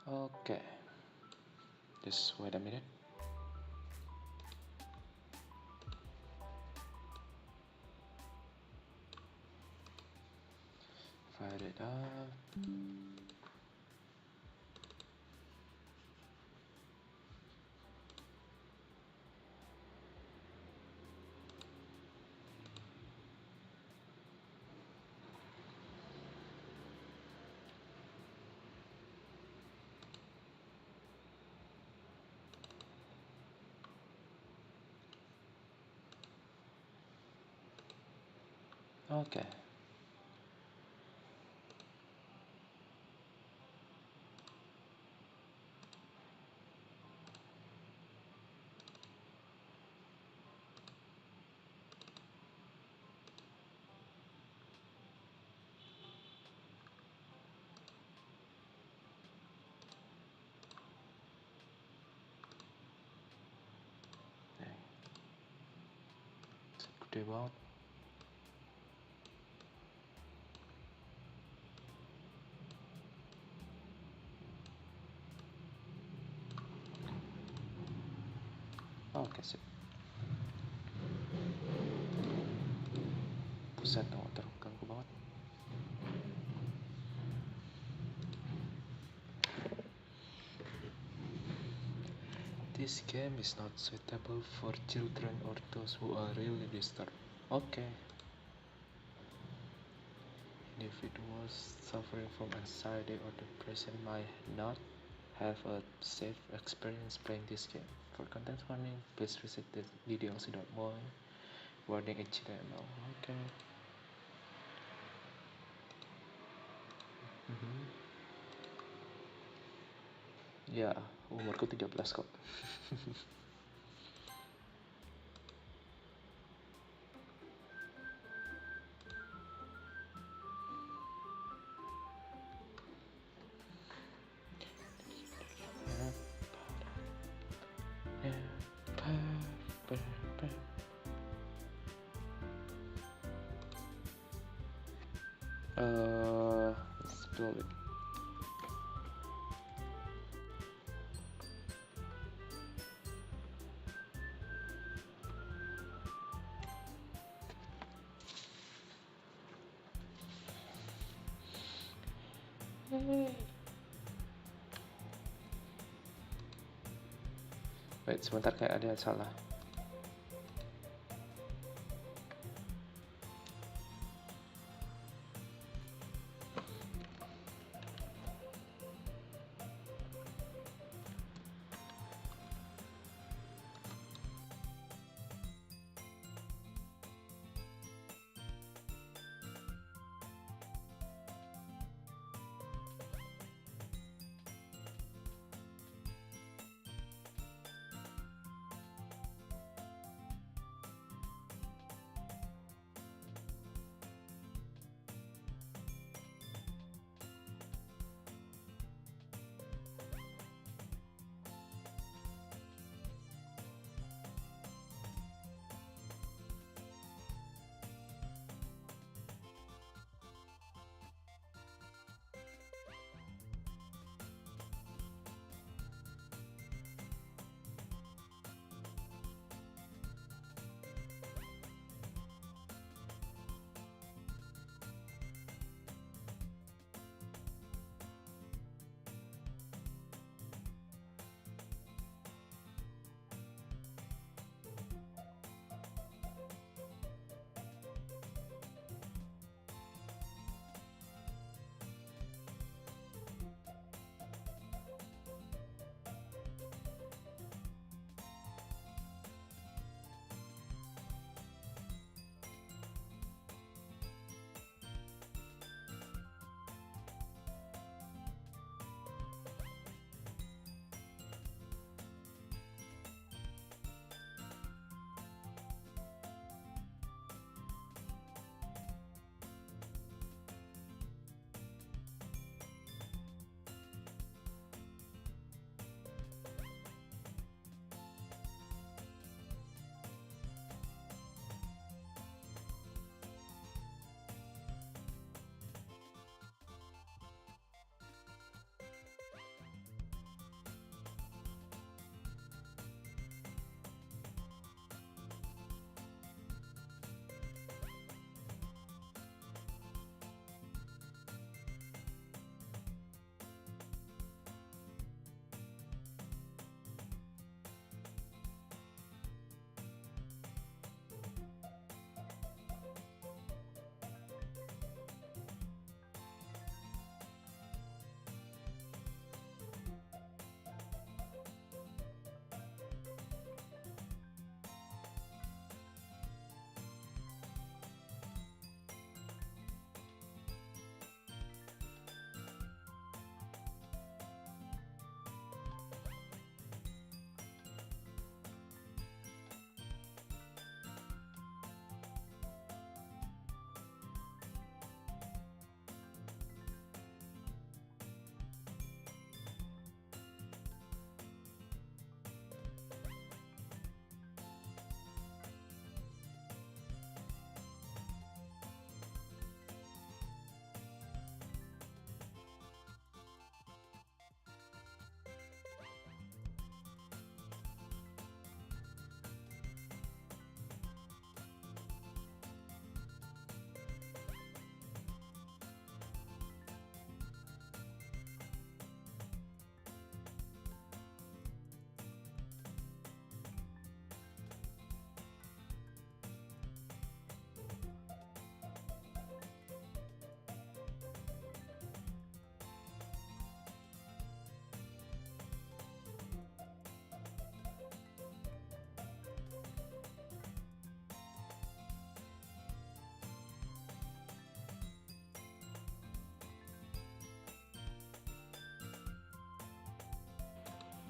Okay, just wait a minute. Fire it up. Okay. Gede banget. Oke, sip. Buset, terganggu banget. This game is not suitable for children or those who are really disturbed. Okay. Individuals suffering from anxiety or depression might not have a safe experience playing this game. For content warning, please visit the TheRelaxedMovement. Warning HTML. Okay. Ya, umurku 13 kok. Let's blow it. Wait, sebentar, kayak ada yang salah.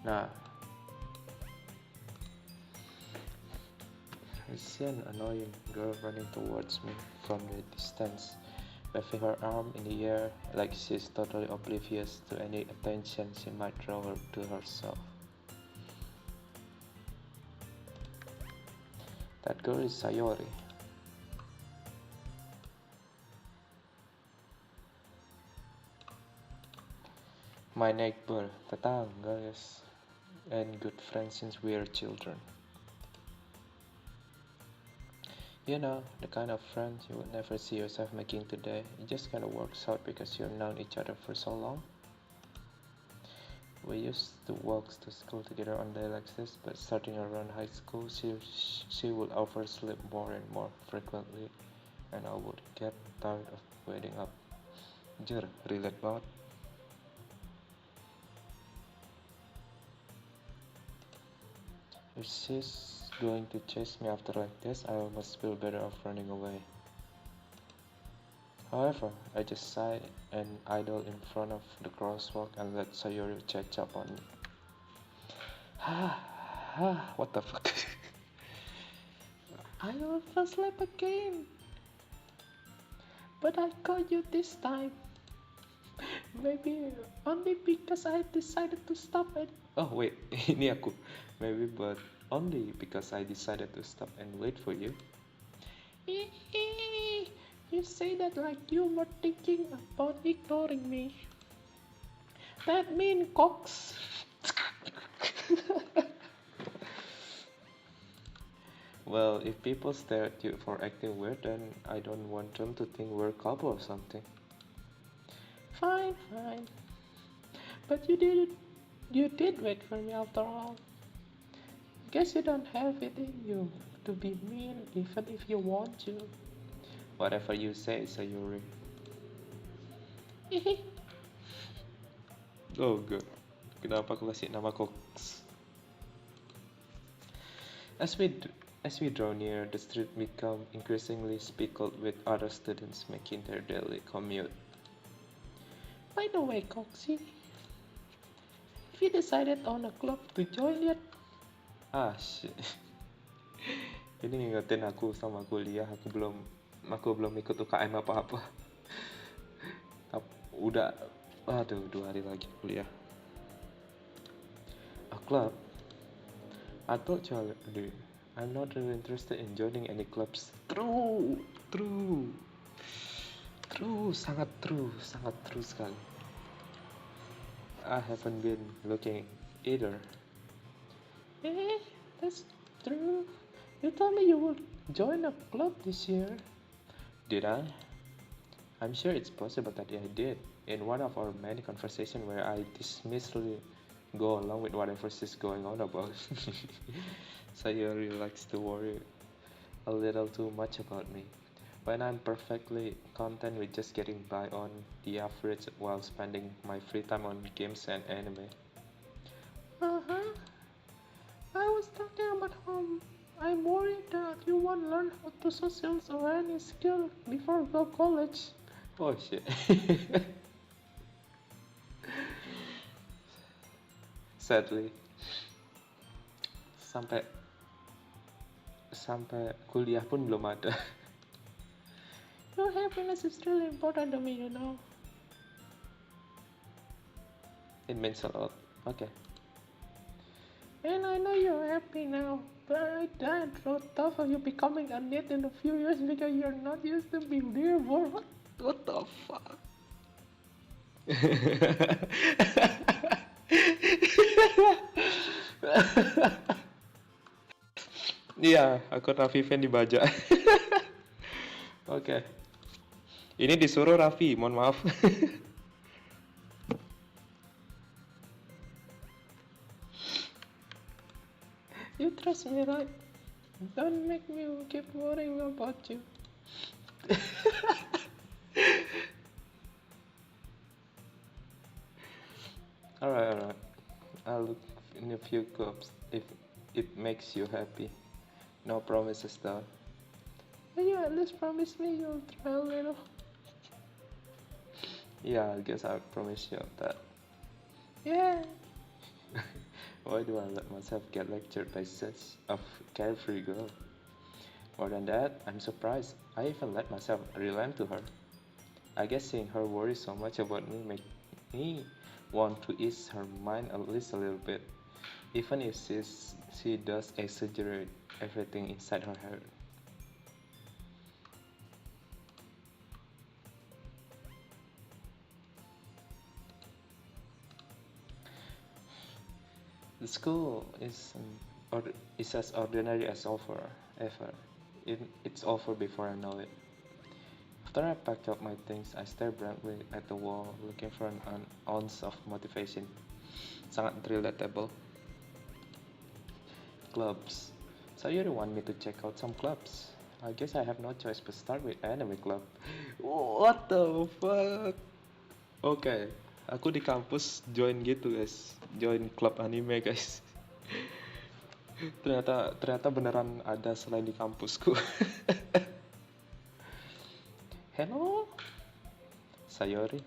Nah, I see an annoying girl running towards me from the distance, waving her arm in the air like she's totally oblivious to any attention she might draw to herself. That girl is Sayori. My neighbor, tetangga, yes, and good friend since we are children. You know, the kind of friends you would never see yourself making today. It just kind of works out because you've known each other for so long. We used to walk to school together on days like this, but starting around high school, she would oversleep more and more frequently, and I would get tired of waiting up. Jur, relate banget. If she's going to chase me after like this, I almost feel better off running away. However, I just sigh and idle in front of the crosswalk and let Sayori catch up on me. What the fuck? I overslept again. But I caught you this time. Maybe only because I decided to stop it. Oh wait, ini aku. Maybe but only because I decided to stop and wait for you. You say that like you were thinking about ignoring me. That mean Cox. Well, if people stare at you for acting weird, then I don't want them to think we're a couple or something. Fine. But you did wait for me after all. Guess you don't have it in you to be mean even if you want to. Whatever you say, Sayuri. Oh god, kenapa aku kasih nama Cox? As we draw near, the street become increasingly speckled with other students making their daily commute. By the way, Coxie, have you decided on a club to join yet? Ah shit. Ini ngingetin aku sama kuliah, aku belum ikut UKM apa-apa. Udah, aduh 2 hari lagi kuliah. A club? I told you already, I'm not really interested in joining any clubs. True, sangat true sekali. I haven't been looking either. That's true. You told me you would join a club this year. Did I? I'm sure it's possible that I did. In one of our many conversations where I dismissively go along with whatever she's going on about. Sayori likes to worry a little too much about me, when I'm perfectly content with just getting by on the average while spending my free time on games and anime. I was talking about how I'm worried that you won't learn how to socialize or any skill before you go college. Oh shit. Sadly, sampai kuliah pun belum ada. Your happiness is really important to me, you know. It means a lot. Okay. And I know you're happy now, but I died so tough of you becoming a NEET in a few years because you're not used to being there. What the fuck? Iya, akun Raffi Fan dibajak. Oke. Ini disuruh Raffi, mohon maaf. You trust me, right? Don't make me keep worrying about you. Alright. I'll look in a few clubs if it makes you happy. No promises though. But you at least promise me you'll try a little. Yeah, I guess I'll promise you that. Yeah. Why do I let myself get lectured by such a carefree girl? More than that, I'm surprised I even let myself relent to her. I guess seeing her worry so much about me made me want to ease her mind at least a little bit, even if she does exaggerate everything inside her head. The school is as ordinary as ever. It's over before I know it. After I packed up my things, I stared blankly at the wall, looking for an ounce of motivation. Sangat relatable. Clubs. So you want me to check out some clubs? I guess I have no choice but start with anime club. What the fuck? Oke, aku di kampus join gitu guys, join klub anime guys. ternyata beneran ada selain di kampusku. Hello, Sayori.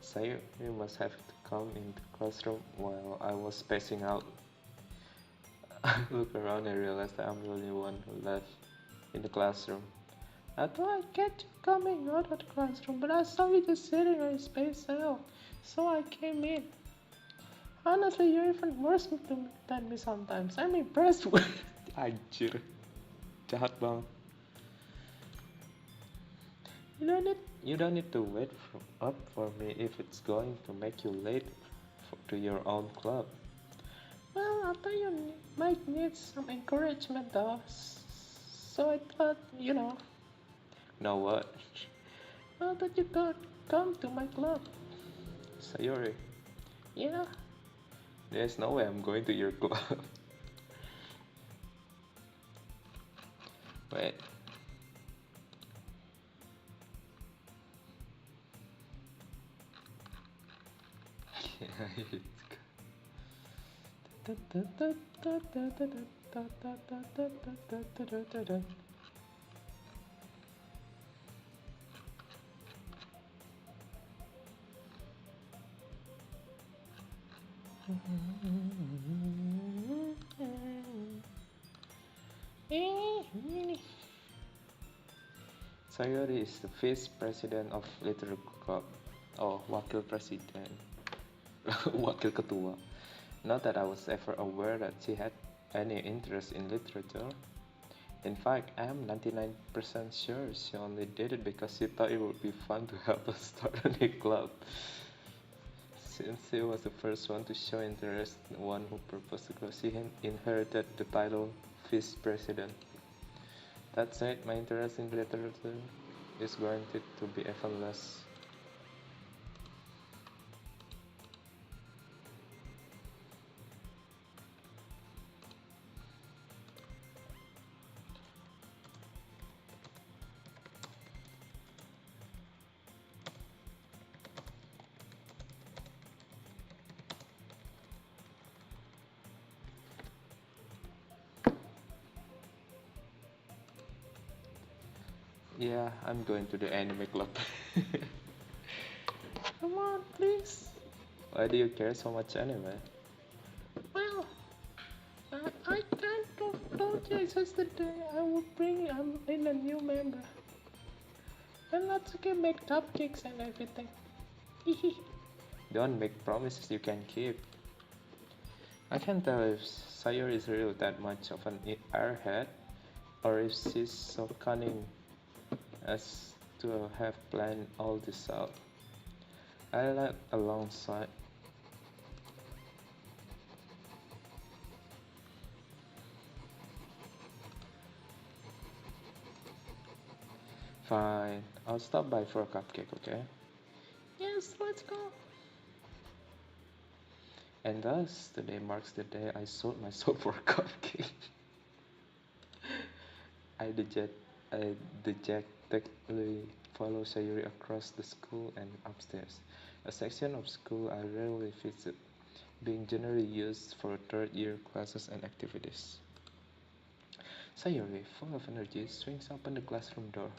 Sayori must have come into the classroom while I was spacing out. I looked around and realized that I'm the only one who left in the classroom. I thought I'd get you coming out of the classroom, but I saw you just sitting on your space out, so I came in. Honestly, you're even worse than me sometimes. I'm impressed with. Anjir, jahat banget. You don't need to wait up for me if it's going to make you late to your own club. Well, I thought you might need some encouragement though, so I thought, Know what? Well, that you could come to my club. Sayori. Yeah. There's no way I'm going to your club. Wait. Sayori is the vice president of Literature Club. Oh, wakil presiden. Wakil ketua. Not that I was ever aware that she had any interest in literature. In fact, I am 99% sure she only did it because she thought it would be fun to help us start a new club. Since she was the first one to show interest, the one who proposed to go, she inherited the title Vice President. That said, my interest in literature is guaranteed to be even less. Yeah, I'm going to the anime club. Come on, please. Why do you care so much anime? Well, I kind of told you yesterday I would bring in a new member. And Natsuki made cupcakes and everything. Don't make promises you can keep. I can't tell if Sayori is really that much of an airhead, or if she's so cunning as to have planned all this out. I laughed alongside. Fine, I'll stop by for a cupcake, okay? Yes, let's go. And thus, today marks the day I sold my soul for a cupcake. I dejectedly follow Sayuri across the school and upstairs, a section of school I rarely visit, being generally used for third-year classes and activities. Sayuri, full of energy, swings open the classroom door.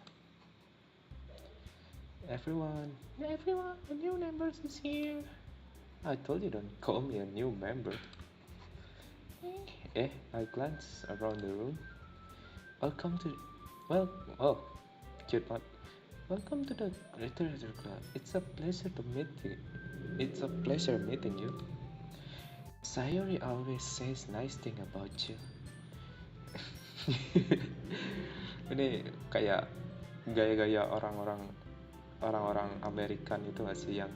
Everyone, a new member is here. I told you don't call me a new member. I glance around the room. Welcome to, well, oh, cute one. Welcome to the literature club. It's a pleasure to meet you. It's a pleasure meeting you. Sayori always says nice thing about you. Ini kayak gaya-gaya orang-orang Amerikan itu gak sih yang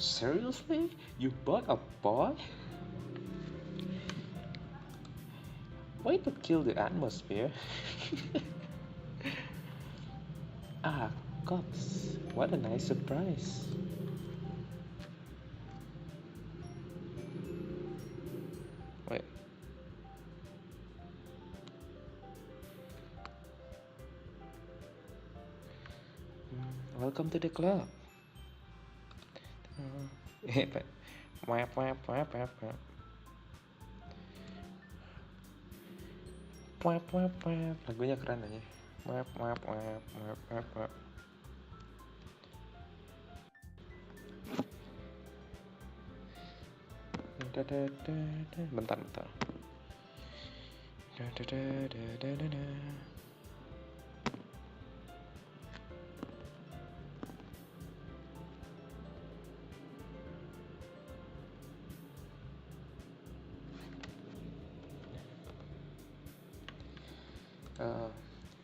seriously you bought a boy? Way to kill the atmosphere. Ah, Cox, what a nice surprise. Wait. Welcome to the club. Lagunya keren aja. Bentar.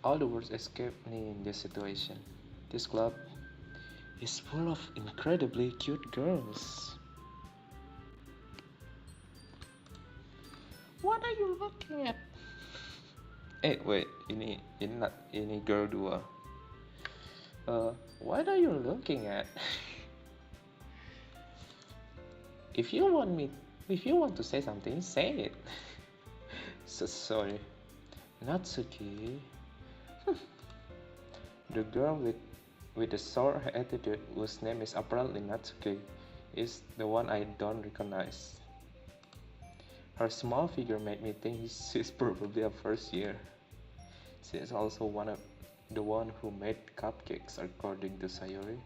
All the words escape me in this situation. This club is full of incredibly cute girls. What are you looking at? Wait, ini girl 2. What are you looking at? If you want to say something, say it. So sorry. Natsuki. The girl with the sour attitude, whose name is apparently Natsuki, is the one I don't recognize. Her small figure made me think she's probably a first year. She is also the one who made cupcakes, according to Sayori.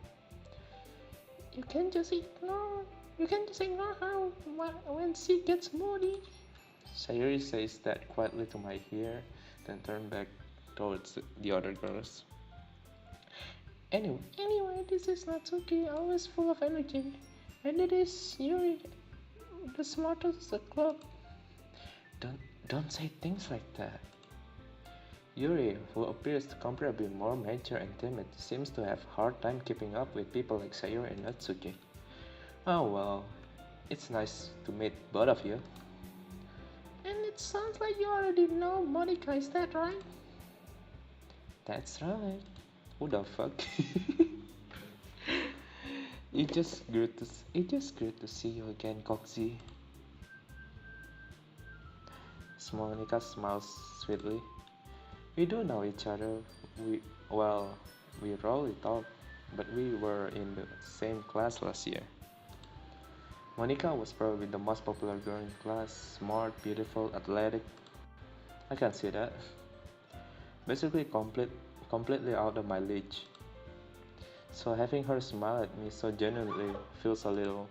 You can just ignore her when she gets moody. Sayori says that quietly to my ear, then turned back towards the other girls. Anyway, this is Natsuki, always full of energy. And it is Yuri, the smartest of the club. Don't say things like that. Yuri, who appears comparably more mature and timid, seems to have a hard time keeping up with people like Sayori and Natsuki. Oh well, it's nice to meet both of you. And it sounds like you already know Monica, is that right? That's right. Who the fuck? It's just great to see you again, Coxie. Monica smiles sweetly. We do know each other. We rarely talk, but we were in the same class last year. Monica was probably the most popular girl in class, smart, beautiful, athletic. I can see that. Basically completely out of my league. So having her smile at me so genuinely feels a little.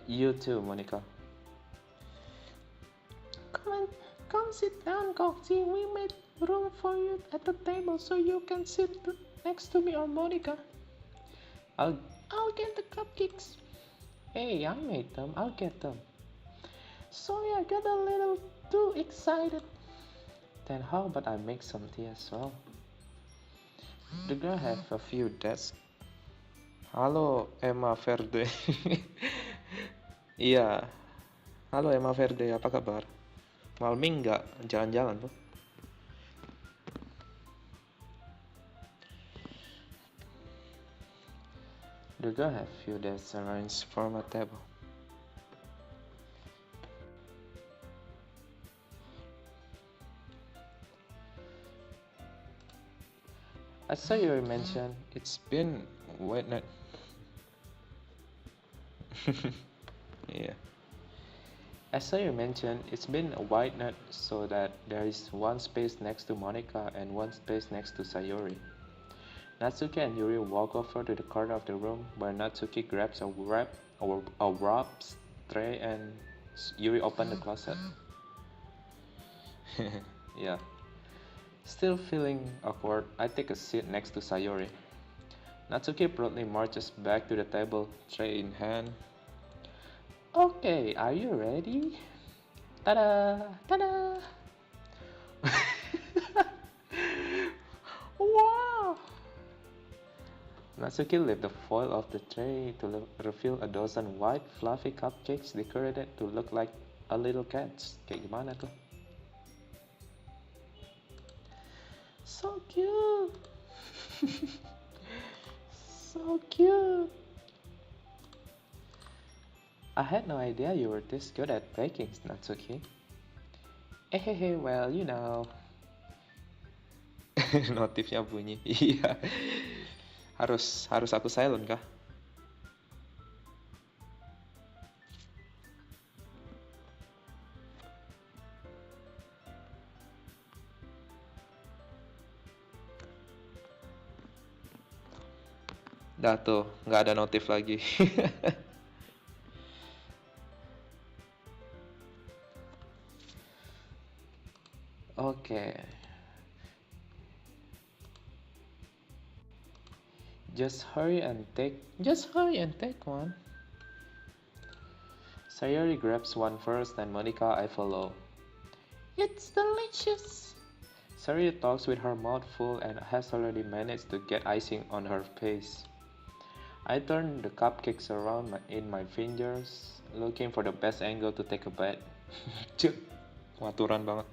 You too, Monica. Come sit down, Coxie. We made room for you at the table so you can sit next to me or Monica. I'll get the cupcakes. Hey, I made them. I'll get them. Sorry, I got a little too excited. Then how about I make some tea as well? The girl have a few desks. Halo, Emma Verde. Iya. Halo Emma Verde, apa kabar? Malem nggak jalan-jalan tuh? The girl have few desks arranged for my table. As Sayori mentioned, it's been wait not. Yeah. As Sayori mentioned, it's been a wide net so that there is one space next to Monica and one space next to Sayori. Natsuki and Yuri walk over to the corner of the room where Natsuki grabs a wrap tray and Yuri opens the closet. Yeah. Still feeling awkward, I take a seat next to Sayori. Natsuki proudly marches back to the table, tray in hand. Okay, are you ready? Ta-da! Ta-da! Wow! Natsuki lifted the foil of the tray to reveal a dozen white, fluffy cupcakes decorated to look like a little cats. Kayak gimana tuh? So cute! So cute! I had no idea you were this good at baking, Natsuki. Hehehe, well, you know. Notifnya bunyi. Iya. Harus aku silent kah? Dah tuh, nggak ada notif lagi. Oke. Just hurry and take one. Sayori grabs one first and Monica I follow. It's delicious. Sayori talks with her mouth full and has already managed to get icing on her face. I turn the cupcakes around in my fingers, looking for the best angle to take a bite. Cuk, maturan banget.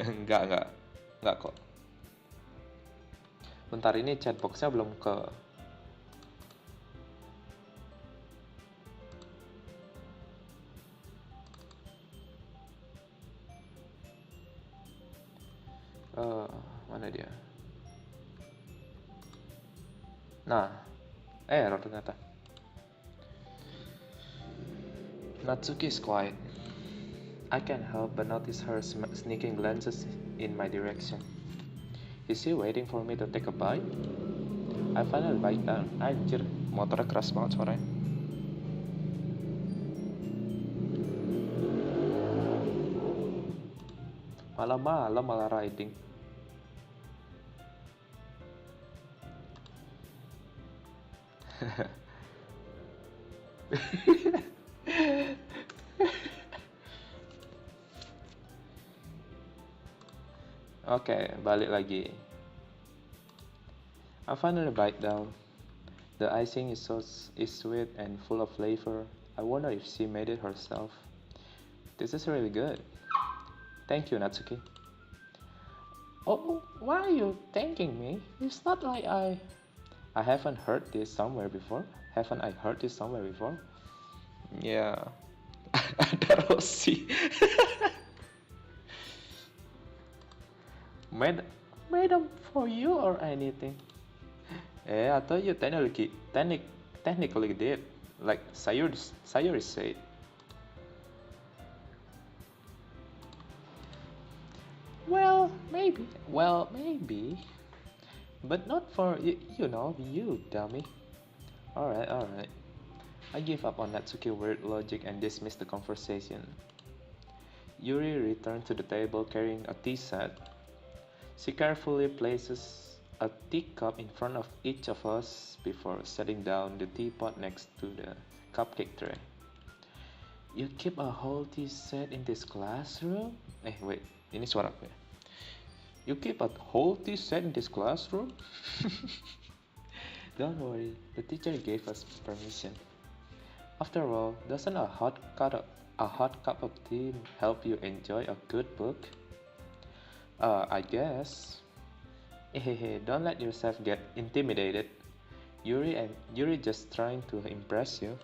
Enggak kok. Bentar, ini chatboxnya belum ke... mana dia? Nah, error ternyata. Natsuki is quiet. I can't help but notice her sneaking glances in my direction. Is she waiting for me to take a bite? I finally bite down. Anjir, motornya keras banget suaranya. Malam-malam malah riding. Oke, balik lagi. I finally bite down. The icing is sweet and full of flavor. I wonder if she made it herself. This is really good. Thank you, Natsuki. Oh, why are you thanking me? It's not like I haven't heard this somewhere before. Haven't I heard this somewhere before? Yeah. Ada Rossi. made them for you or anything? I thought you technically did, like Sayuri said. Well, maybe, but not for you dummy. Alright. I give up on Natsuki's weird logic and dismiss the conversation. Yuri returned to the table carrying a tea set. She carefully places a teacup in front of each of us before setting down the teapot next to the cupcake tray. You keep a whole tea set in this classroom? Wait, ini suara apa ya? You keep a whole tea set in this classroom? Don't worry, the teacher gave us permission. After all, doesn't a hot cup of tea help you enjoy a good book? I guess. Don't let yourself get intimidated. Yuri just trying to impress you.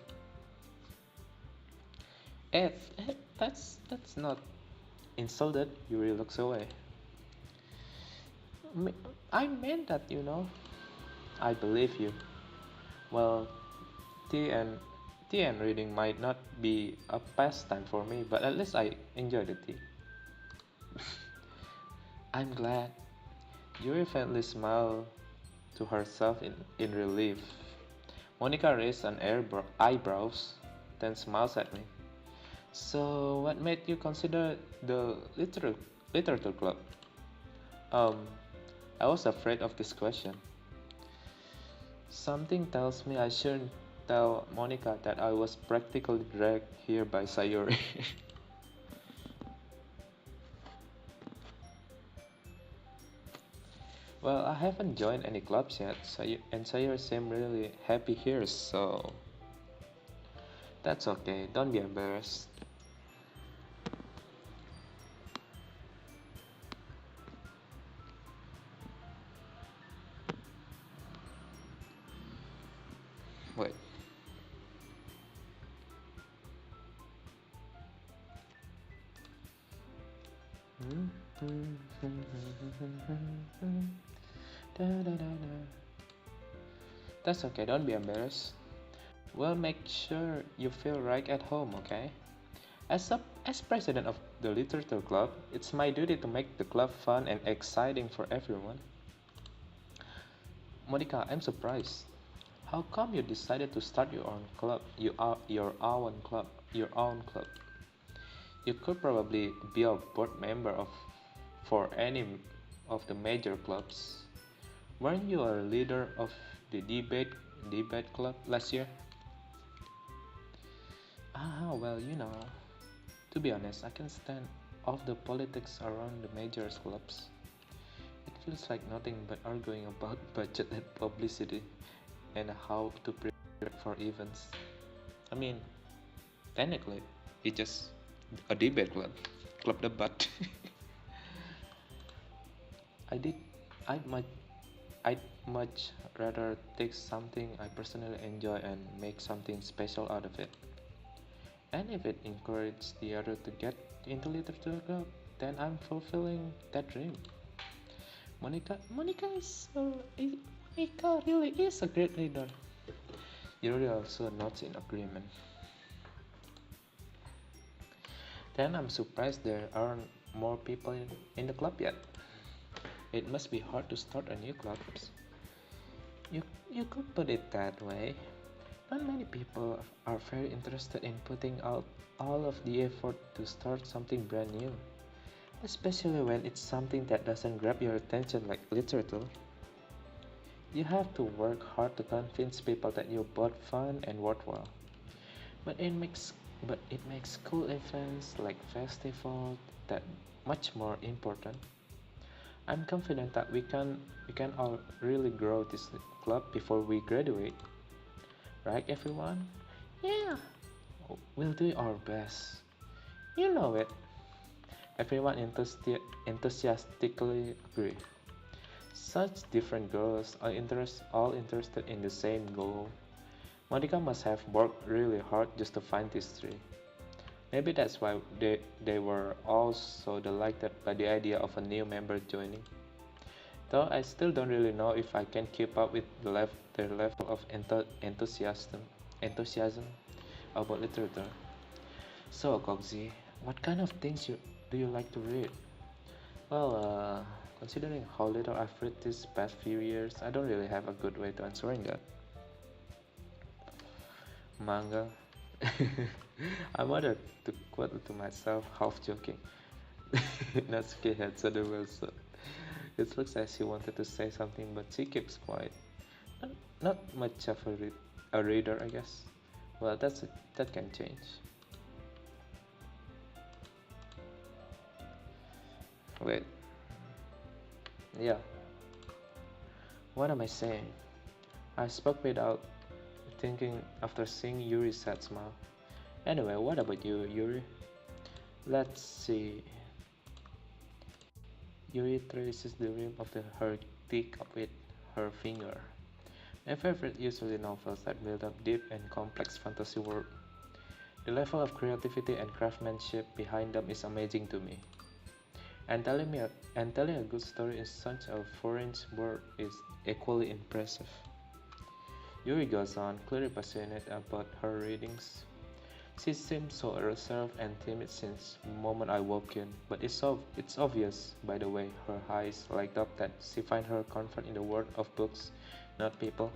That's not insulted. Yuri looks away. I meant that, I believe you. Well, tea and reading might not be a pastime for me, but at least I enjoy the tea. I'm glad. Yuri faintly smiled to herself in relief. Monica raised an eyebrows, then smiles at me. So, what made you consider the literature club? Um, I was afraid of this question. Something tells me I shouldn't tell Monica that I was practically dragged here by Sayuri. Well, I haven't joined any clubs yet, and Sayuri seemed really happy here, so that's okay. Don't be embarrassed. Wait. That's okay, don't be embarrassed. We'll make sure you feel right at home, okay? As president of the literature club, it's my duty to make the club fun and exciting for everyone. Monica, I'm surprised. How come you decided to start your own club? Your own club. Your own club. You could probably be a board member of for any of the major clubs. Weren't you a leader of the debate club last year? Ah, well, to be honest, I can stand off the politics around the major clubs. It feels like nothing but arguing about budget and publicity and how to prepare for events. I mean, technically, it's just a debate club, club debat. I did. I'd much. I'd much rather take something I personally enjoy and make something special out of it. And if it encourages the other to get into literature club, then I'm fulfilling that dream. Monica Monica really is a great leader. Yuri also nods in agreement. Then I'm surprised there aren't more people in the club yet. It must be hard to start a new club. You could put it that way. Not many people are very interested in putting out all of the effort to start something brand new, especially when it's something that doesn't grab your attention like literature. You have to work hard to convince people that you're both fun and worthwhile. But it makes cool events like festival that much more important. I'm confident that we can all really grow this club before we graduate, right everyone? Yeah, we'll do our best. You know it. Everyone enthusiastically agree. Such different girls are all interested in the same goal. Monica must have worked really hard just to find these three. Maybe that's why they were all so delighted by the idea of a new member joining. Though I still don't really know if I can keep up with their level of enthusiasm about literature. So, Gokzi, what kind of things do you like to read? Well, considering how little I've read these past few years, I don't really have a good way to answering that. Manga. I wanted to quote to myself, half joking. Natsuki had said it well, so it looks like she wanted to say something, but she keeps quiet. Not, not much of a reader, I guess. Well, that can change. Wait, yeah. What am I saying? I spoke without thinking after seeing Yuri's sad smile. Anyway, what about you, Yuri? Let's see. Yuri traces the rim of her teacup with her finger. My favorite usually novels that build up deep and complex fantasy world. The level of creativity and craftsmanship behind them is amazing to me. And telling a good story in such a foreign world is equally impressive. Yuri goes on, clearly passionate about her readings. She seemed so reserved and timid since the moment I walked in, but it's obvious by the way her eyes light up that she finds her comfort in the world of books, not people.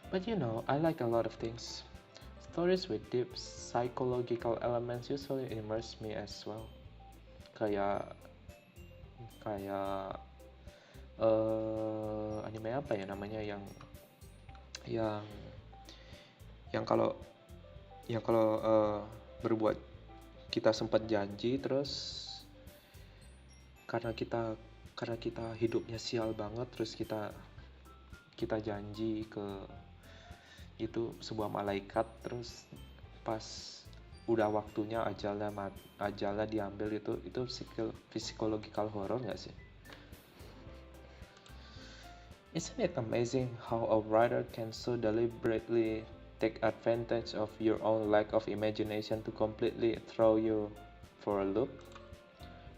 But I like a lot of things. Stories with deep psychological elements usually immerse me as well. Kayak kayak anime apa ya namanya yang yang kalau berbuat kita sempat janji terus karena kita hidupnya sial banget terus kita janji ke itu sebuah malaikat terus pas udah waktunya ajalnya diambil itu psychological horror nggak sih? Isn't it amazing how a writer can so deliberately take advantage of your own lack of imagination to completely throw you for a loop?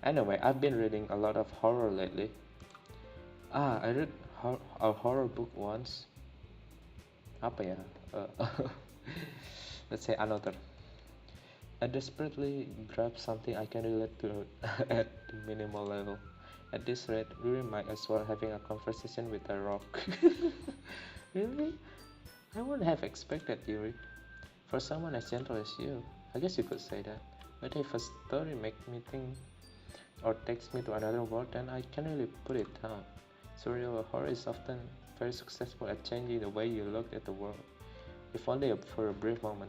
Anyway, I've been reading a lot of horror lately. I read a horror book once. Apa ya? Let's say another. I desperately grabbed something I can relate to at the minimal level. At this rate, we might as well having a conversation with a rock. Really? I wouldn't have expected Yuri. For someone as gentle as you, I guess you could say that. But if a story makes me think or takes me to another world, then I can't really put it down. Surreal horror is often very successful at changing the way you look at the world, if only for a brief moment.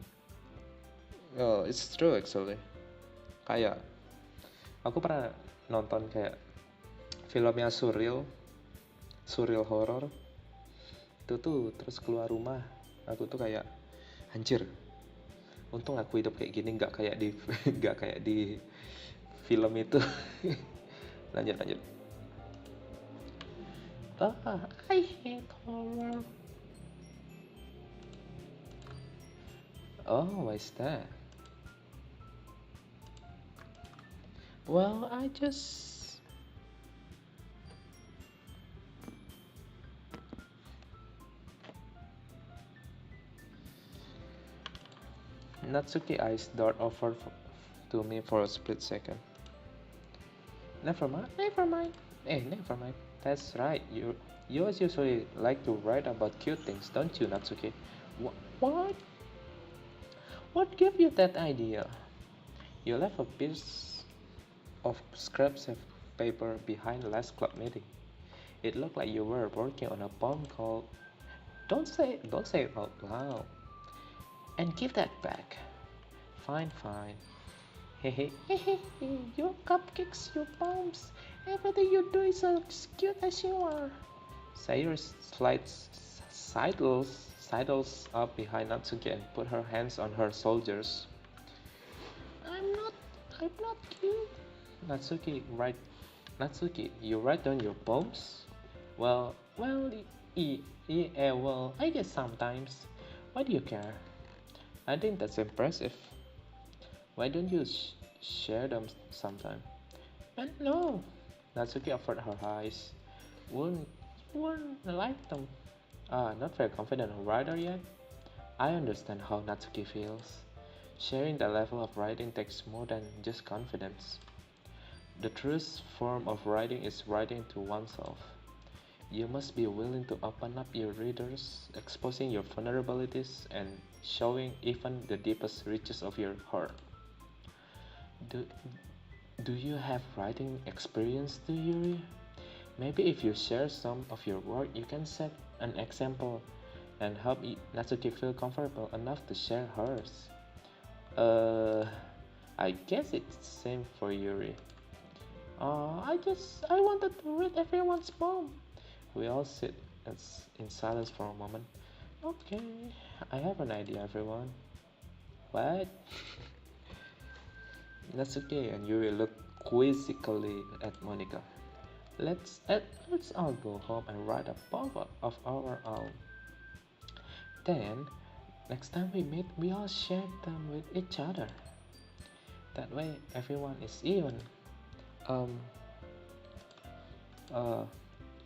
Oh, it's true actually. Kayak aku pernah nonton kayak filmnya surreal horror itu tuh terus keluar rumah aku tuh kayak anjir untung aku hidup kayak gini nggak kayak di film itu. lanjut I hate horror. Oh, why is that? Well, I just Natsuki eyes dart over to me for a split second. Never mind. Never mind. That's right. You usually like to write about cute things, don't you, Natsuki? What? What gave you that idea? You left a piece of scraps of paper behind the last club meeting. It looked like you were working on a poem called Don't say it out loud. And give that back. Fine. Hehe. Your cupcakes, your poems, everything you do is as cute as you are. Sayuri sidles up behind Natsuki and put her hands on her shoulders. I'm not cute. Natsuki, you write down your poems? Well, I guess sometimes. Why do you care? I think that's impressive. Why don't you share them sometime? But no. Natsuki offered her eyes. Wouldn't like them. Not very confident writer yet? I understand how Natsuki feels. Sharing that level of writing takes more than just confidence. The truest form of writing is writing to oneself. You must be willing to open up your readers, exposing your vulnerabilities and showing even the deepest reaches of your heart. Do you have writing experience, do you? Maybe if you share some of your work, you can set an example and help Natsuki feel comfortable enough to share hers. I guess it's the same for Yuri. I wanted to read everyone's poem. We all sit in silence for a moment. Okay, I have an idea, everyone. What? Natsuki and Yuri look quizzically at Monica. Let's all go home and write a poem of our own. Then, next time we meet, we all share them with each other. That way, everyone is even.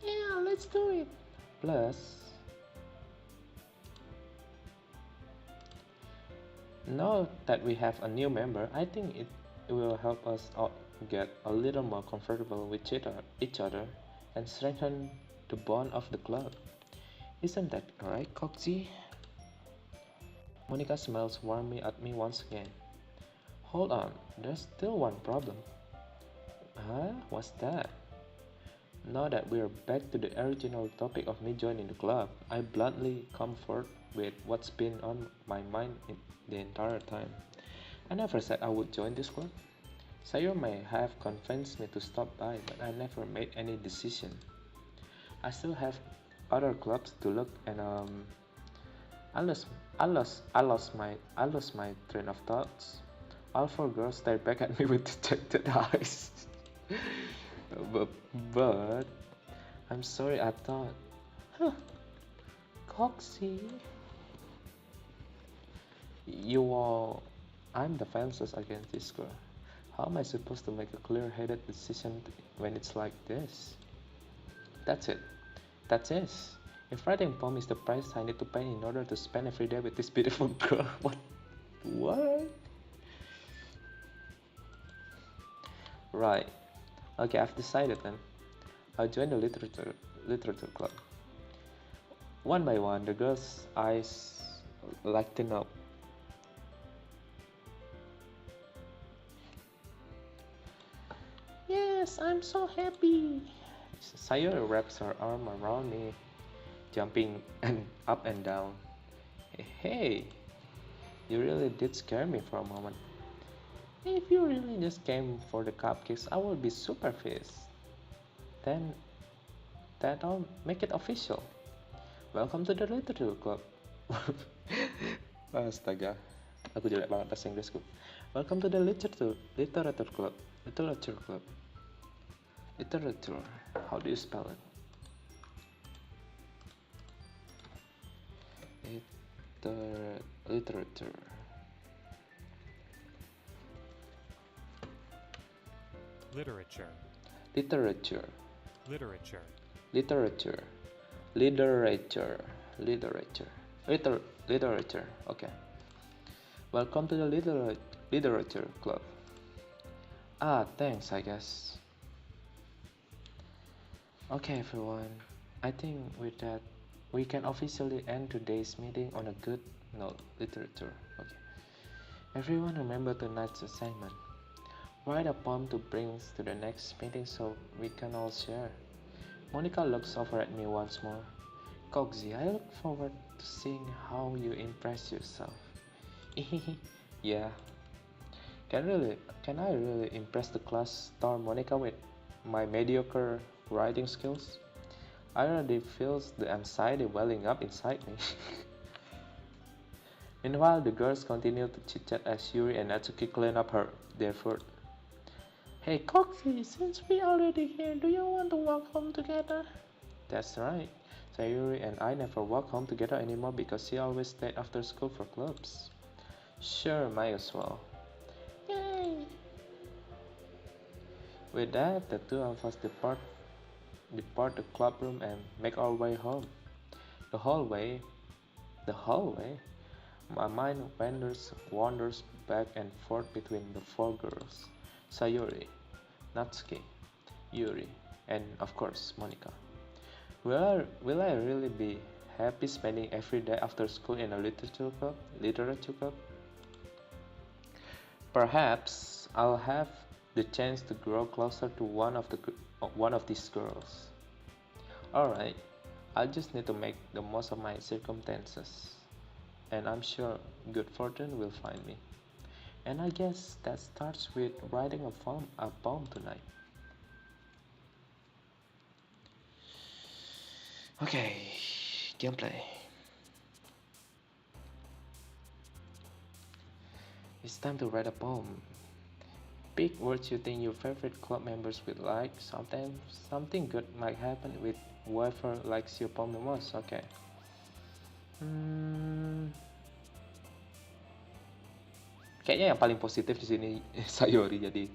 Yeah, let's do it. Plus, now that we have a new member, I think it will help us all get a little more comfortable with each other and strengthen the bond of the club. Isn't that right, Kokji? Monica smiles warmly at me once again. Hold on, there's still one problem. Huh? What's that? Now that we're back to the original topic of me joining the club, I bluntly come forward with what's been on my mind the entire time. I never said I would join this club. Sayur may have convinced me to stop by, but I never made any decision. I still have other clubs to look, and I lost my train of thoughts. All four girls stared back at me with dejected eyes. but, but I'm sorry, I thought. Huh, Coxie. You all. I'm the fences against this girl. How am I supposed to make a clear-headed decision when it's like this? That's it. That's it. If writing a poem is the price I need to pay in order to spend every day with this beautiful girl, what? What? Right. Okay, I've decided then. I'll join the literature club. One by one, the girls' eyes lighten up. Yes, I'm so happy. Sayuri wraps her arm around me, jumping up and down. Hey, you really did scare me for a moment. If you really just came for the cupcakes, I would be super pissed. Then, that'll make it official. Welcome to the literature club. Astaga, aku jelek banget bahasa Inggrisku. Welcome to the literature club. Literature club. Literature. How do you spell it? Literature. Literature. Literature. Literature. Literature. Literature. Literature. Literature. Okay. Welcome to the literature club. Ah, thanks, I guess. Okay, everyone. I think with that, we can officially end today's meeting on a good note. Literature. Okay. Everyone remember tonight's assignment. Write a poem to bring us to the next meeting so we can all share. Monica looks over at me once more. Coxie, I look forward to seeing how you impress yourself. Yeah. Can I really impress the class star Monica with my mediocre writing skills? I already feel the anxiety welling up inside me. Meanwhile, the girls continue to chit-chat as Yuri and Natsuki clean up their food. Hey Coxie, since we already here, do you want to walk home together? That's right. Sayuri and I never walk home together anymore because she always stayed after school for clubs. Sure, might as well. Yay! With that, the two of us depart the club room and make our way home. The hallway, my mind wanders back and forth between the four girls, Sayuri, Natsuki, Yuri, and of course Monica. Will I really be happy spending every day after school in a literature club? Perhaps I'll have the chance to grow closer to one of these girls. Alright, I just need to make the most of my circumstances, and I'm sure good fortune will find me. And I guess that starts with writing a poem tonight. Okay, gameplay. It's time to write a poem. Pick words you think your favorite club members will like. Sometimes something good might happen with whoever likes your poem the most. Okay. Kayaknya yang paling positif di sini Sayori. Jadi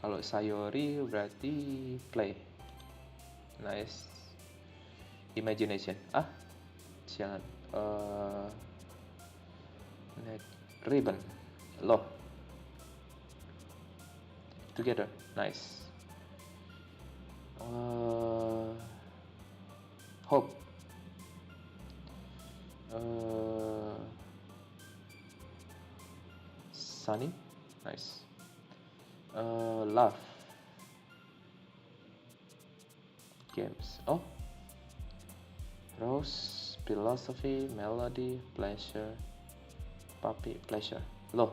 kalau Sayori berarti play. Nice. Imagination. Sialan. Ribbon. Loh. Together. Nice. Hope. sunny. Nice. Love. Games. Oh. Rose, philosophy, melody, pleasure, puppy, pleasure. Loh.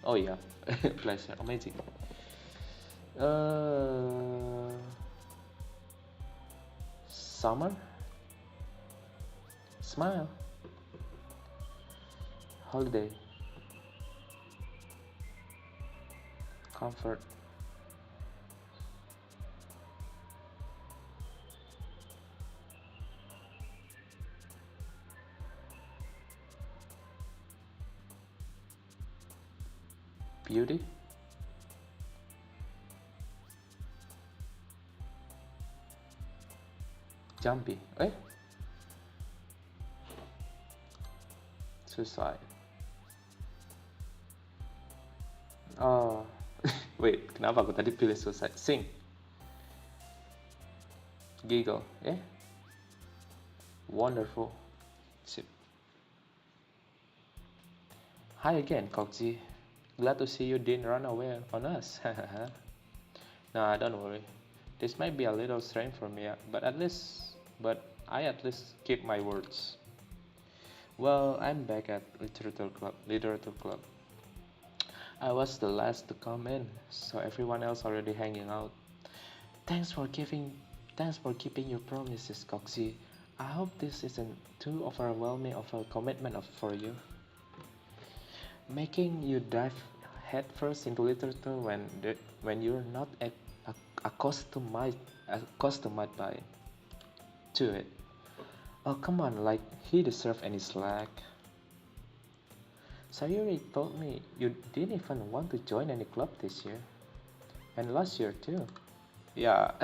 Oh yeah. Pleasure. Amazing. Summer. Smile. Holiday. Comfort. Beauty. Jumpy. Suicide. Oh. Wait, kenapa aku tadi pilih suicide? Sing. Giggle. Wonderful. Sip. Hi again, Kokji. Glad to see you didn't run away on us. Nah, don't worry. This might be a little strange for me, but I at least keep my words. Well, I'm back at Literature Club. I was the last to come in, so everyone else already hanging out. Thanks for keeping your promises, Coxie. I hope this isn't too overwhelming of a commitment for you. Making you dive headfirst into literature when you're not accustomed to it. Oh come on, like he deserves any slack. Sayuri told me you didn't even want to join any club this year, and last year too. Ya,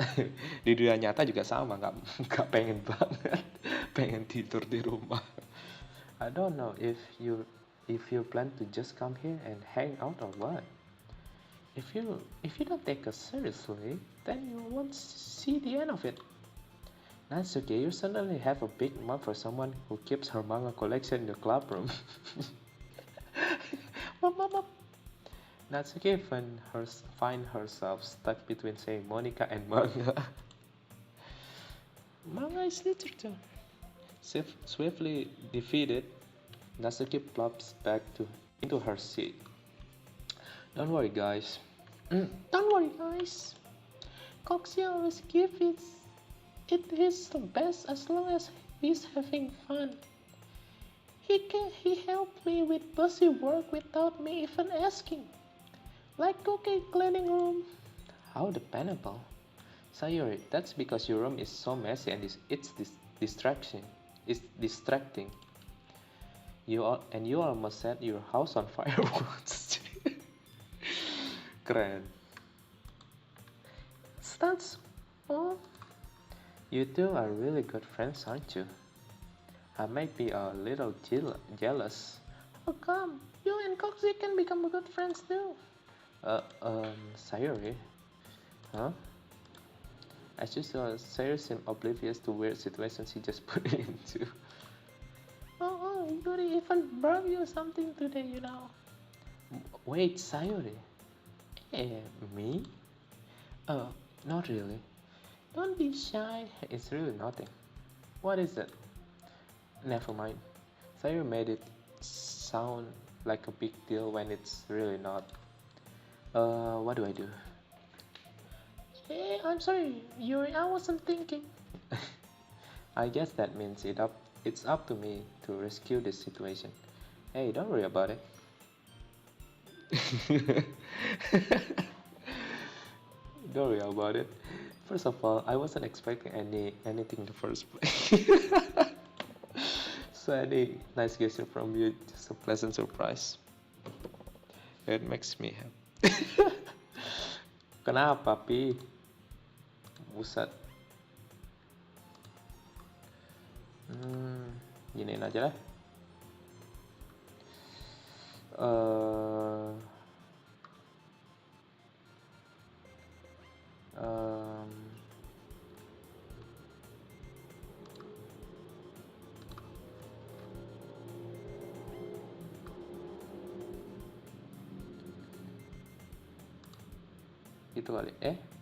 di dunia nyata juga sama, nggak pengen banget, pengen tidur di rumah. I don't know if you plan to just come here and hang out or what. If you don't take us seriously, then you won't see the end of it. Natsuki, you certainly have a big mouth for someone who keeps her manga collection in the club room. Natsuki find herself stuck between saying Monica and manga. Manga is literature. Swiftly defeated, Natsuki plops back into her seat. Don't worry, guys. Don't worry, guys. Coxie always gives it his best as long as he's having fun. He helped me with busy work without me even asking. Like cooking, cleaning room. How dependable. Sayuri, that's because your room is so messy and it's distraction. It's distracting. You almost set your house on fire once. Keren. That's all. You two are really good friends, aren't you? I might be a little jealous. How come? You and Coxie can become good friends too. Sayuri? Huh? As usual, Sayuri seemed oblivious to weird situations he just put into. Oh, Yuri even brought you something today, you know. Wait, Sayuri? Me? Not really. Don't be shy. It's really nothing. What is it? Never mind. Sayuri made it sound like a big deal when it's really not. What do I do? Hey, I'm sorry, Yuri, I wasn't thinking. I guess that means it's up to me to rescue this situation. Hey, don't worry about it. Don't worry about it. First of all, I wasn't expecting anything in the first place. So any nice gesture from you, just a pleasant surprise. It makes me happy. Kenapa, Pi? Buset. Giniin aja lah. Itu kali.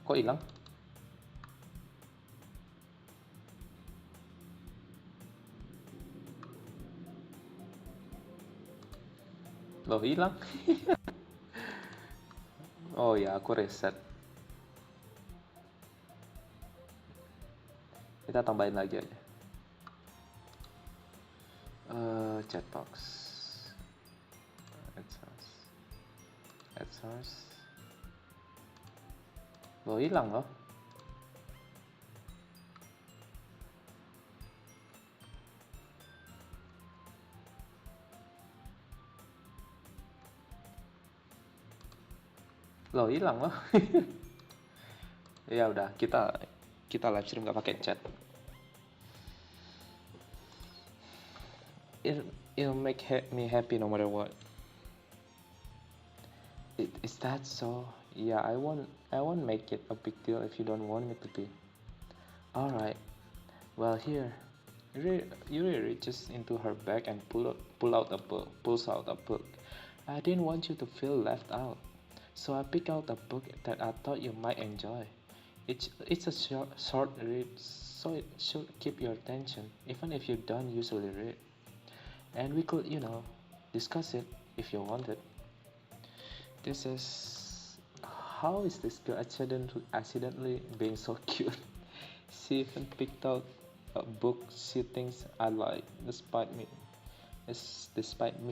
Kok hilang? Loh, hilang. Oh ya, aku reset. Kita tambahin lagi aja. Chatbox. Add source. Loh, hilang loh. Loh, hilang loh. Ya udah, kita live stream nggak pakai chat. It'll make me happy no matter what. Is that so? Yeah, I won't make it a big deal if you don't want me to be. Alright. Well, here. Yuri reaches into her bag and pulls out a book. I didn't want you to feel left out, so I picked out a book that I thought you might enjoy. It's a short read, so it should keep your attention, even if you don't usually read. And we could, discuss it if you wanted. This is... How is this girl accidentally being so cute? She even picked out a book she thinks I like, despite me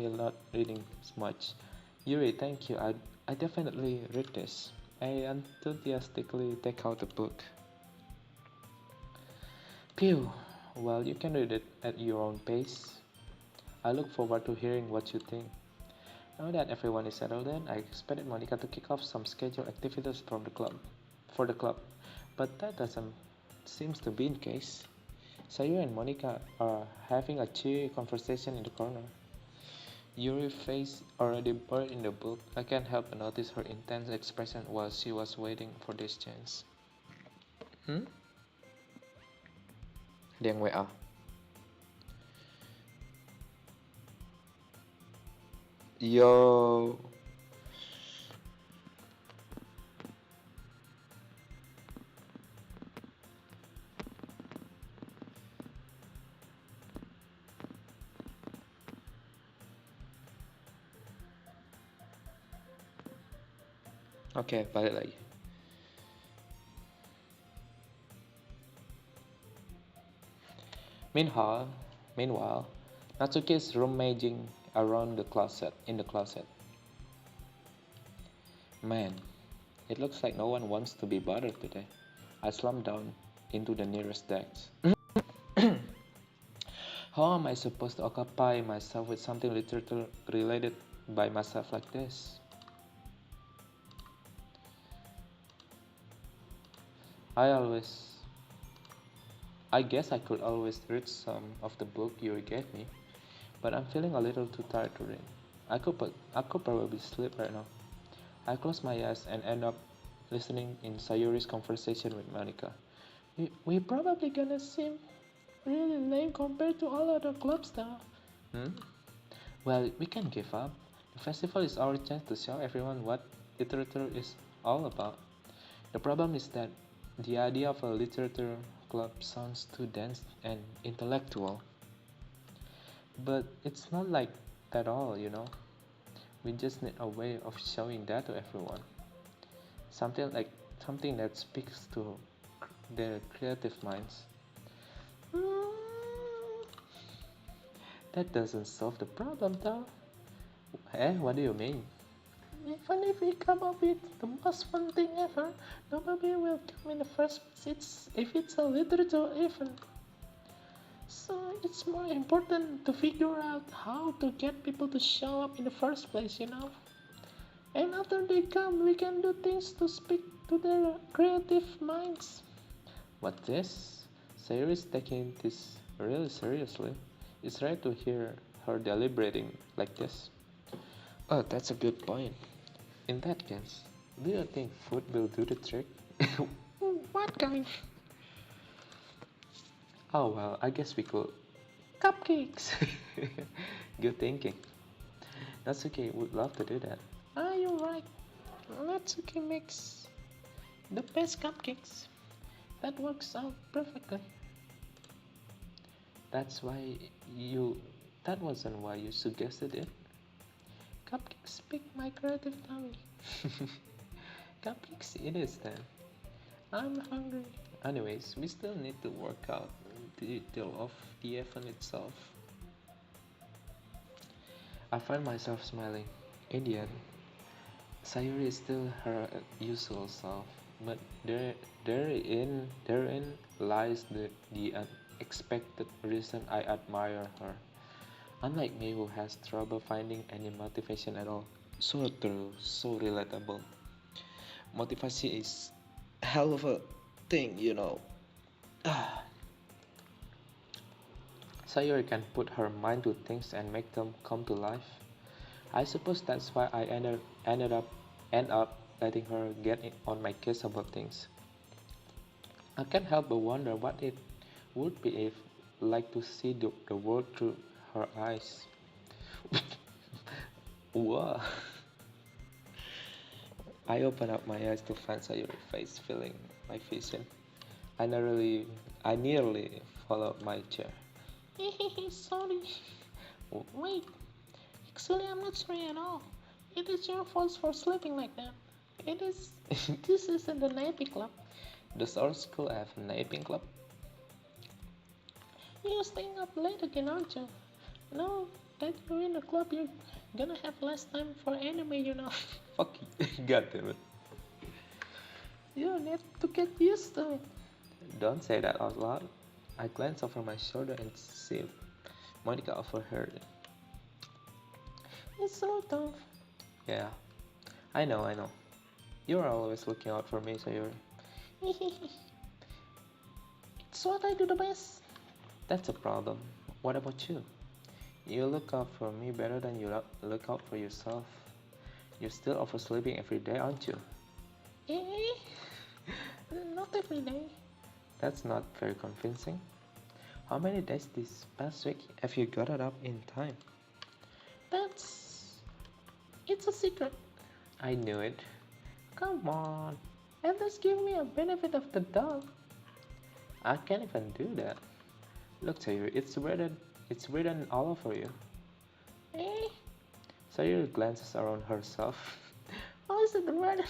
not reading much. Yuri, thank you. I definitely read this. I enthusiastically take out the book. Pew. Well, you can read it at your own pace. I look forward to hearing what you think. Now that everyone is settled in, I expected Monica to kick off some scheduled activities for the club, but that doesn't seem to be the case. Sayu and Monica are having a cheery conversation in the corner. Yuri's face already buried in the book. I can't help but notice her intense expression while she was waiting for this chance. Ada yang WA. Yo. Oke, balik lagi. Meanwhile, Natsuki is rummaging around in the closet. Man, it looks like no one wants to be bothered today. I slumped down into the nearest desk. How am I supposed to occupy myself with something literature related by myself like this? I guess I could always read some of the book you gave me, but I'm feeling a little too tired to read. I could probably sleep right now. I close my eyes and end up listening in Sayuri's conversation with Monica. We probably gonna seem really lame compared to all other club stuff. Well, we can give up. The festival is our chance to show everyone what literature is all about. The problem is that the idea of a literature club sounds too dense and intellectual. But it's not like that all, We just need a way of showing that to everyone. Something that speaks to their creative minds. That doesn't solve the problem though. What do you mean? Even if we come up with the most fun thing ever, nobody will come in the first place if it's a literature event. So it's more important to figure out how to get people to show up in the first place, And after they come, we can do things to speak to their creative minds. What this? Sayuri is taking this really seriously. It's rare to hear her deliberating like this. Oh, that's a good point. In that case, do you think food will do the trick? What kind? Oh well, I guess we could. Cupcakes! Good thinking. Natsuki would love to do that. You're right. Natsuki makes The best cupcakes. That works out perfectly. That's why you. That wasn't why you suggested it. Cupcakes pick my creative tummy. Cupcakes it is then. I'm hungry. Anyways, we still need to work out the detail of the event itself. I find myself smiling. In the end, Sayuri is still her usual self, but therein lies the unexpected reason I admire her. Unlike me, who has trouble finding any motivation at all. So true, so relatable. Motivation is hell of a thing, you know. Sayuri can put her mind to things and make them come to life. I suppose that's why I end up letting her get on my case about things. I can't help but wonder what it would be if like to see the world through her eyes. Whoa. I open up my eyes to find Sayuri's face filling my vision. I nearly fall out my chair. Sorry. Wait, actually, I'm not sorry at all. It is your fault for sleeping like that. It is. This isn't a napping club. Does our school have a napping club? You're staying up late again, aren't you? No, that you're in the club, you're gonna have less time for anime, you know. Fuck you. God damn it. You need to get used to it. Don't say that out loud. I glance over my shoulder and see Monica overheard. It's so tough. Yeah, I know. You're always looking out for me, Sayuri. It's what I do the best. That's a problem. What about you? You look out for me better than you look out for yourself. You're still oversleeping every day, aren't you? Eh? Not every day. That's not very convincing. How many days this past week have you got it up in time? It's a secret. I knew it. Come on. At least give me a benefit of the doubt. I can't even do that. Look, Sayuri, it's written all over you. Eh? Sayuri glances around herself. How is it written?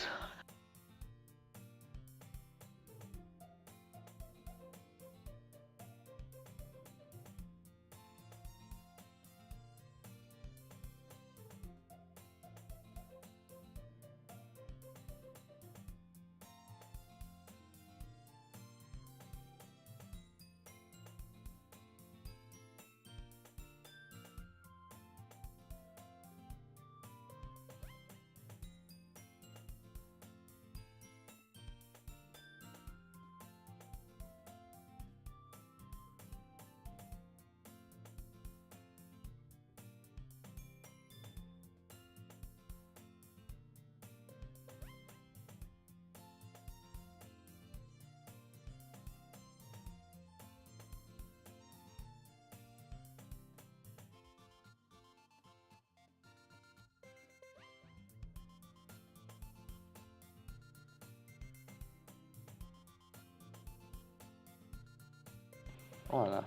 Oh alah.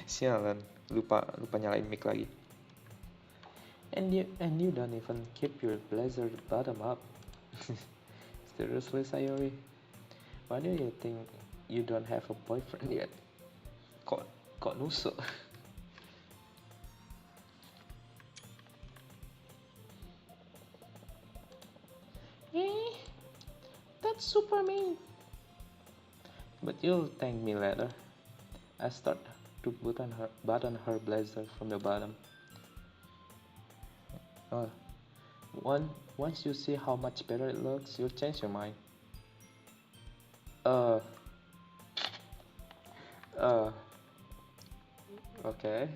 Sialan, lupa nyalain mic lagi. And you don't even keep your blazer bottom up. Seriously, Sayori? Why do you think you don't have a boyfriend yet? Kok nusuk? Eh, that's super mean. But you'll thank me later. I start to button her blazer from the bottom. Oh, once you see how much better it looks, you'll change your mind. Uh, uh, okay.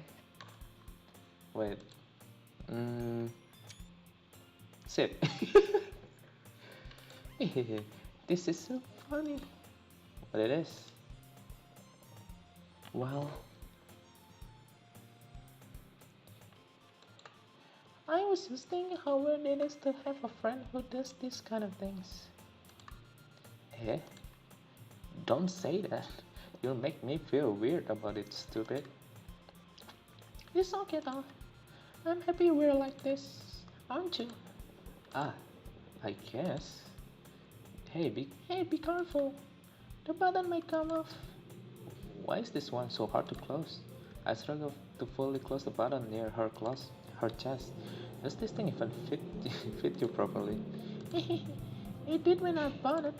Wait. Sit. This is so funny. But it is. Well, I was just thinking how weird it is to have a friend who does these kind of things. Eh? Don't say that. You'll make me feel weird about it, stupid. It's okay though. I'm happy we're like this, aren't you? Ah, I guess. Hey, be careful. The button might come off. Why is this one so hard to close? I struggle to fully close the button near her chest. Does this thing even fit you properly? It did when I bought it.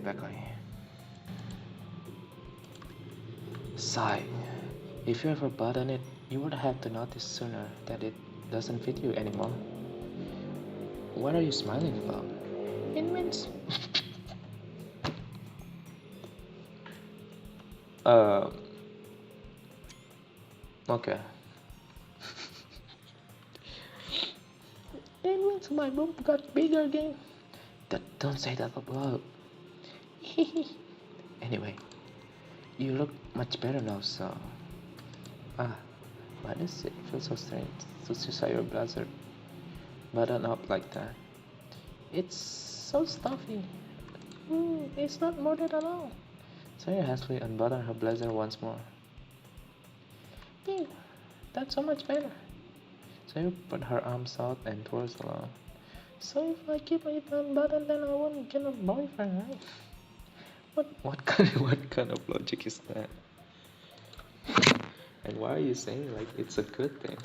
Back on here. Sigh. If you ever button it, you would have to notice sooner that it doesn't fit you anymore. What are you smiling about? It means. uh. Okay. It means my boob got bigger again. Don't say that out loud. Anyway, you look much better now, so. Ah, why does it feel so strange to see your blazer button up like that? It's so stuffy. It's not molded at all. Saya hastily unbuttoned her blazer once more. Ew, that's so much better. Saya put her arms out and twirls along. So if I keep it unbuttoned, then I won't get a boyfriend, right? What kind of logic is that? And why are you saying like it's a good thing?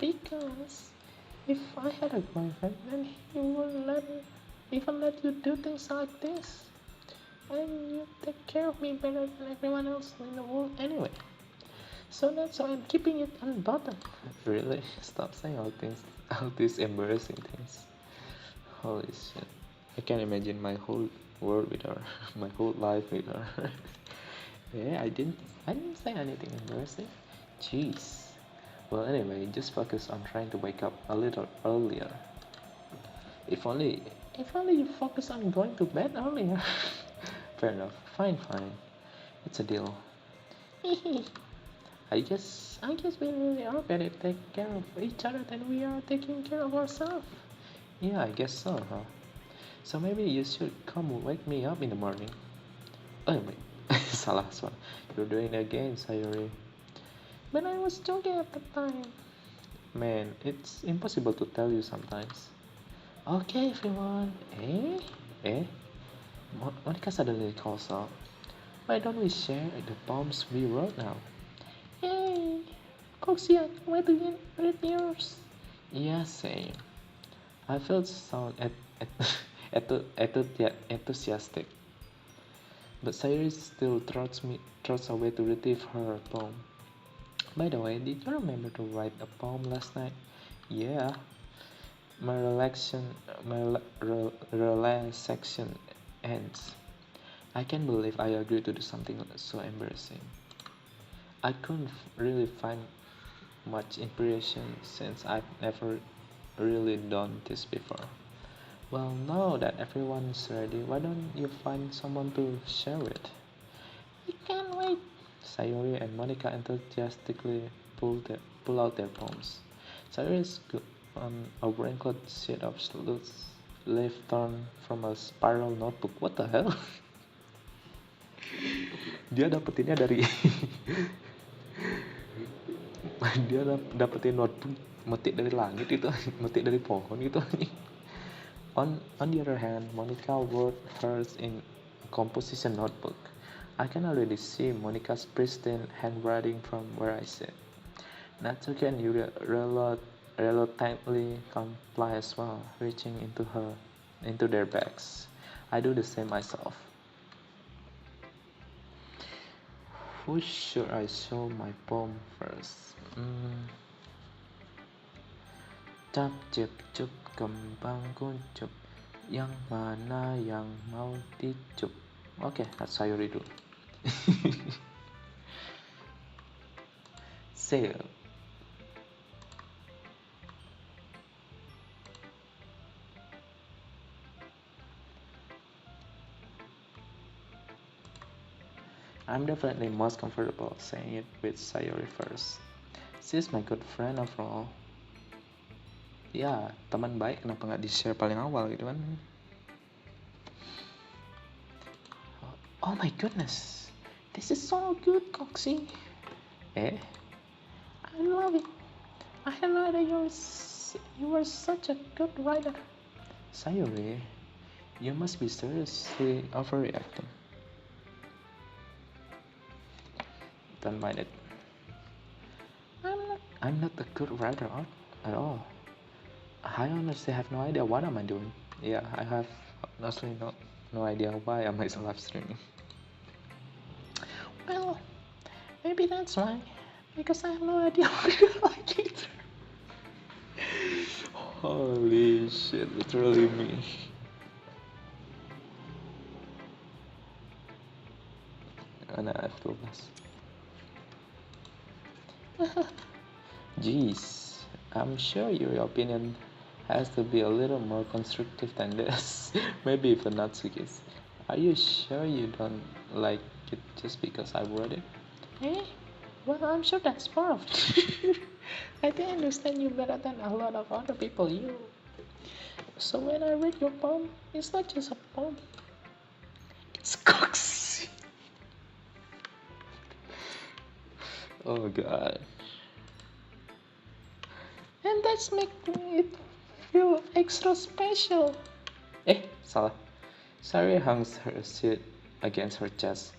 Because if I had a boyfriend, then he wouldn't even let you do things like this. And you take care of me better than everyone else in the world anyway. So that's why I'm keeping it unbuttoned. Really? Stop saying all these embarrassing things. Holy shit. I can't imagine my whole world with her, my whole life with her. Yeah, I didn't say anything embarrassing. Jeez. Well, anyway, just focus on trying to wake up a little earlier. If only, if only you focus on going to bed earlier. Fair enough. Fine. It's a deal. I guess we really are better to take care of each other than we are taking care of ourselves. Yeah, I guess so, huh? So maybe you should come wake me up in the morning. Oh wait, salah. You're doing it again, Sayori. But I was joking at the time. Man, it's impossible to tell you sometimes. Okay, everyone. Eh? Monica suddenly calls out. Why don't we share the poems we wrote now? Yay! Coxie, I can't wait to read yours. Yeah, same. I felt so enthusiastic, but Sayuri still throws away to retrieve her poem. By the way, did you remember to write a poem last night? Yeah, my relaxation ends. I can't believe I agreed to do something so embarrassing. I couldn't really find much inspiration since I've never really done this before. Well, now that everyone's ready, why don't you find someone to share with? I can't wait. Sayori and Monica enthusiastically pull out their poems. Sayori is on a wrinkled sheet of leaf torn from a spiral notebook. What the hell? Dia dapetinnya dari dia dapetin notebook metik dari langit itu, metik dari pohon gitu. On the other hand, Monica wrote hers in a composition notebook. I can already see Monica's pristine handwriting from where I sit. Natsuki and Yuri reluctantly comply as well, reaching into their bags. I do the same myself. Who should I show my poem first? Cap cip cup kembang kuncup, yang mana yang mau dicup? Okay, that's Sayuri dulu. Sail. I'm definitely most comfortable saying it with Sayuri first. She's my good friend overall. Ya, teman baik kenapa nggak di-share paling awal gitu kan? Oh my goodness, this is so good, Coxie. I love it. I had no idea you were such a good writer. Sayuri, you must be seriously overreacting. Don't mind it. I'm not a good writer at all. I honestly have no idea what am I doing. Yeah, I have honestly no idea why am I live streaming. Well, maybe that's why. Because I have no idea what you like either. Holy shit, literally me. Anak F12. Jeez, I'm sure your opinion has to be a little more constructive than this. Maybe even Natsuki's. Are you sure you don't like it just because I wrote it? Well, I'm sure that's part of it. I can understand you better than a lot of other people you. So when I read your poem, it's not just a poem. It's coxy. Oh god. And that's making it feel extra special. Salah. Sari hangs her sheet against her chest.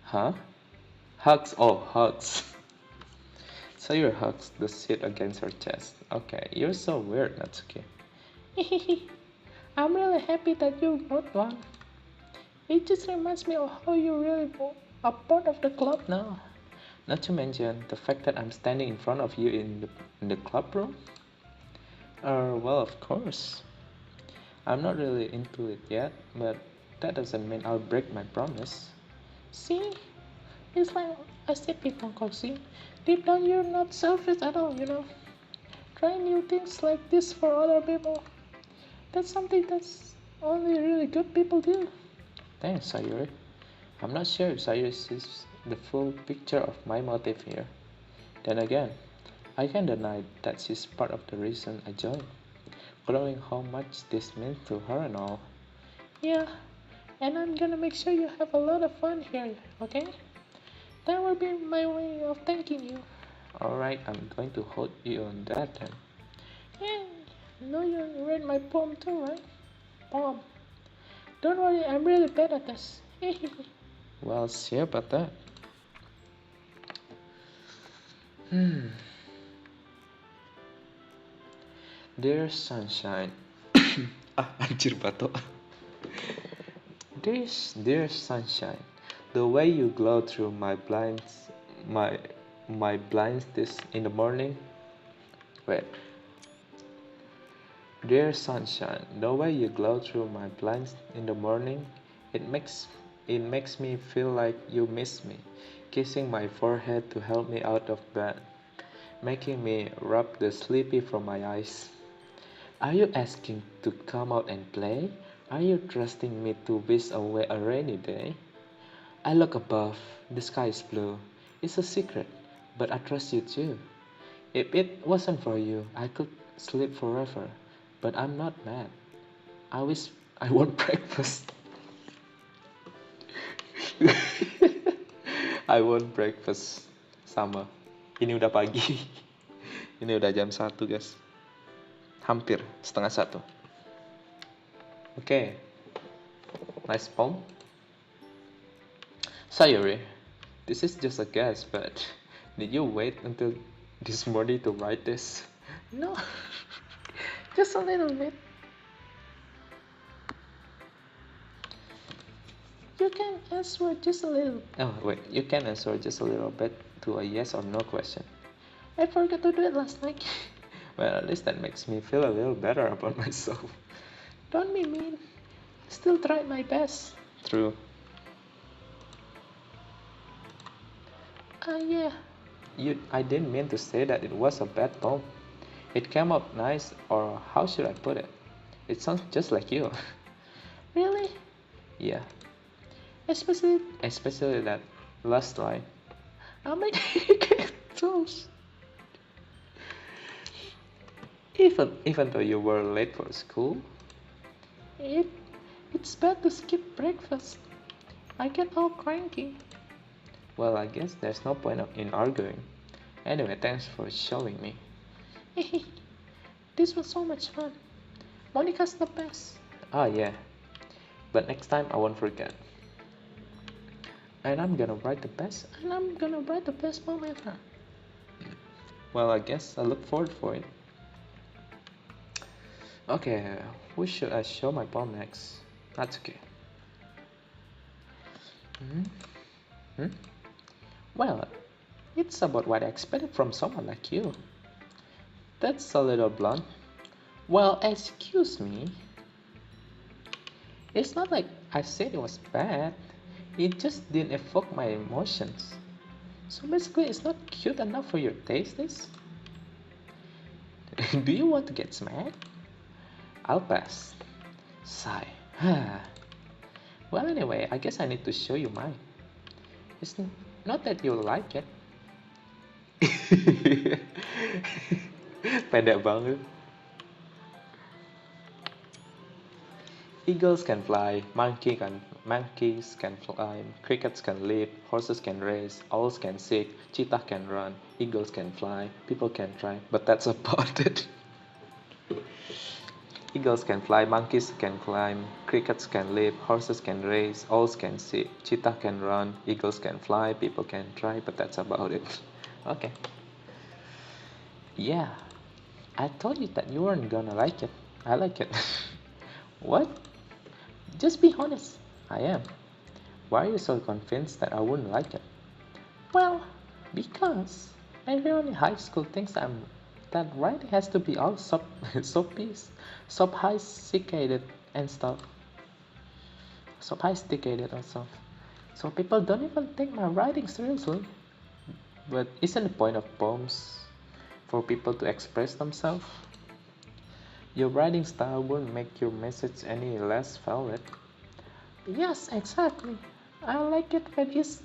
Huh? Hugs. Sayuri hugs the sheet against her chest. Okay, you're so weird, Natsuki. I'm really happy that you wrote one. It just reminds me of how you really are part of the club now. Not to mention the fact that I'm standing in front of you in the club room. Well, of course. I'm not really into it yet, but that doesn't mean I'll break my promise. See? It's like I said before, Coxie. Deep down, you're not selfish at all, you know. Trying new things like this for other people. That's something that's only really good people do. Thanks, Sayuri. I'm not sure if Sayuri sees the full picture of my motive here. Then again, I can't deny that she's part of the reason I joined. Knowing how much this means to her and all. Yeah, and I'm gonna make sure you have a lot of fun here, okay? That will be my way of thanking you. Alright, I'm going to hold you on that then. Yeah, know you read my poem too, right? Poem. Don't worry, I'm really bad at this. Well, see about that. Dear sunshine. Anjir batok. Dear sunshine, the way you glow through my blinds this in the morning. Wait. Dear sunshine, the way you glow through my blinds in the morning, it makes me feel like you miss me, kissing my forehead to help me out of bed, making me rub the sleepy from my eyes. Are you asking to come out and play? Are you trusting me to whisk away a rainy day? I look above, the sky is blue. It's a secret, but I trust you too. If it wasn't for you, I could sleep forever, but I'm not mad. I wish I want breakfast. I want breakfast. Sama. Ini udah pagi. Ini udah jam 1, guys. Hampir setengah 1. Okay. Nice poem. Sayuri, this is just a guess, but did you wait until this morning to write this? No. Just a little bit. You can answer just a little. Oh, wait. You can answer just a little bit to a yes or no question. I forgot to do it last night. Well, at least that makes me feel a little better about myself. Don't be mean. Still tried my best. True. Yeah. I didn't mean to say that it was a bad poem. It came out nice, or how should I put it? It sounds just like you. Really? Yeah. Especially that last line. I'm making toast. Even though you were late for school, it it's bad to skip breakfast. I get all cranky. Well, I guess there's no point in arguing. Anyway, thanks for showing me. This was so much fun. Monica's the best. Ah, yeah. But next time I won't forget. And I'm gonna write the best poem ever. Well, I guess I look forward for it. Okay, who should I show my poem next? That's okay. Hmm? Well, it's about what I expected from someone like you. That's a little blunt. Well, excuse me. It's not like I said it was bad. It just didn't evoke my emotions. So basically, it's not cute enough for your tastes. Do you want to get smacked? I'll pass. Sigh. Well, anyway, I guess I need to show you mine. It's not that you'll like it. Pendek banget. Eagles can fly, monkeys can climb, crickets can leap, horses can race, owls can sing, cheetah can run, eagles can fly, people can try, but that's about it. Eagles can fly, monkeys can climb, crickets can leap, horses can race, owls can sing, cheetah can run, eagles can fly, people can try, but that's about it. Okay. Yeah, I told you that you weren't gonna like it. I like it. What? Just be honest. I am. Why are you so convinced that I wouldn't like it? Well, because everyone in high school thinks that writing has to be all sophisticated and stuff. Sophisticated or stuff. So people don't even take my writing seriously. But isn't the point of poems for people to express themselves? Your writing style won't make your message any less valid. Yes, exactly. I like it when it's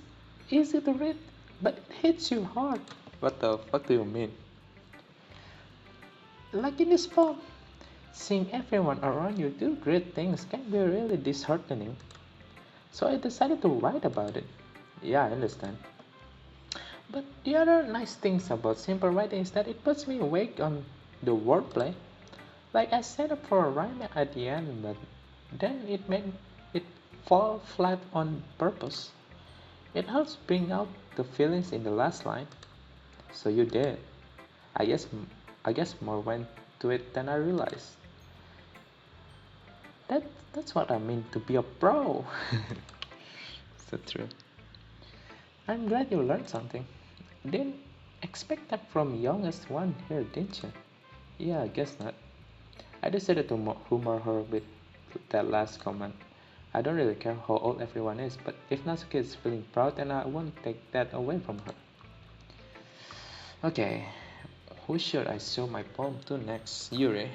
easy to read, but it hits you hard. What the fuck do you mean? Like in this poem, seeing everyone around you do great things can be really disheartening. So I decided to write about it. Yeah, I understand. But the other nice things about simple writing is that it puts me awake on the wordplay. Like I set up for a rhyme at the end, but then it made it fall flat on purpose. It helps bring out the feelings in the last line. So you did. I guess I guess more went to it than I realized. That's what I mean to be a pro. So true. I'm glad you learned something. Didn't expect that from youngest one here, didn't you? Yeah, I guess not. I decided to humor her with that last comment. I don't really care how old everyone is, but if Natsuki is feeling proud, then I won't take that away from her. Okay, who should I show my poem to next? Yuri.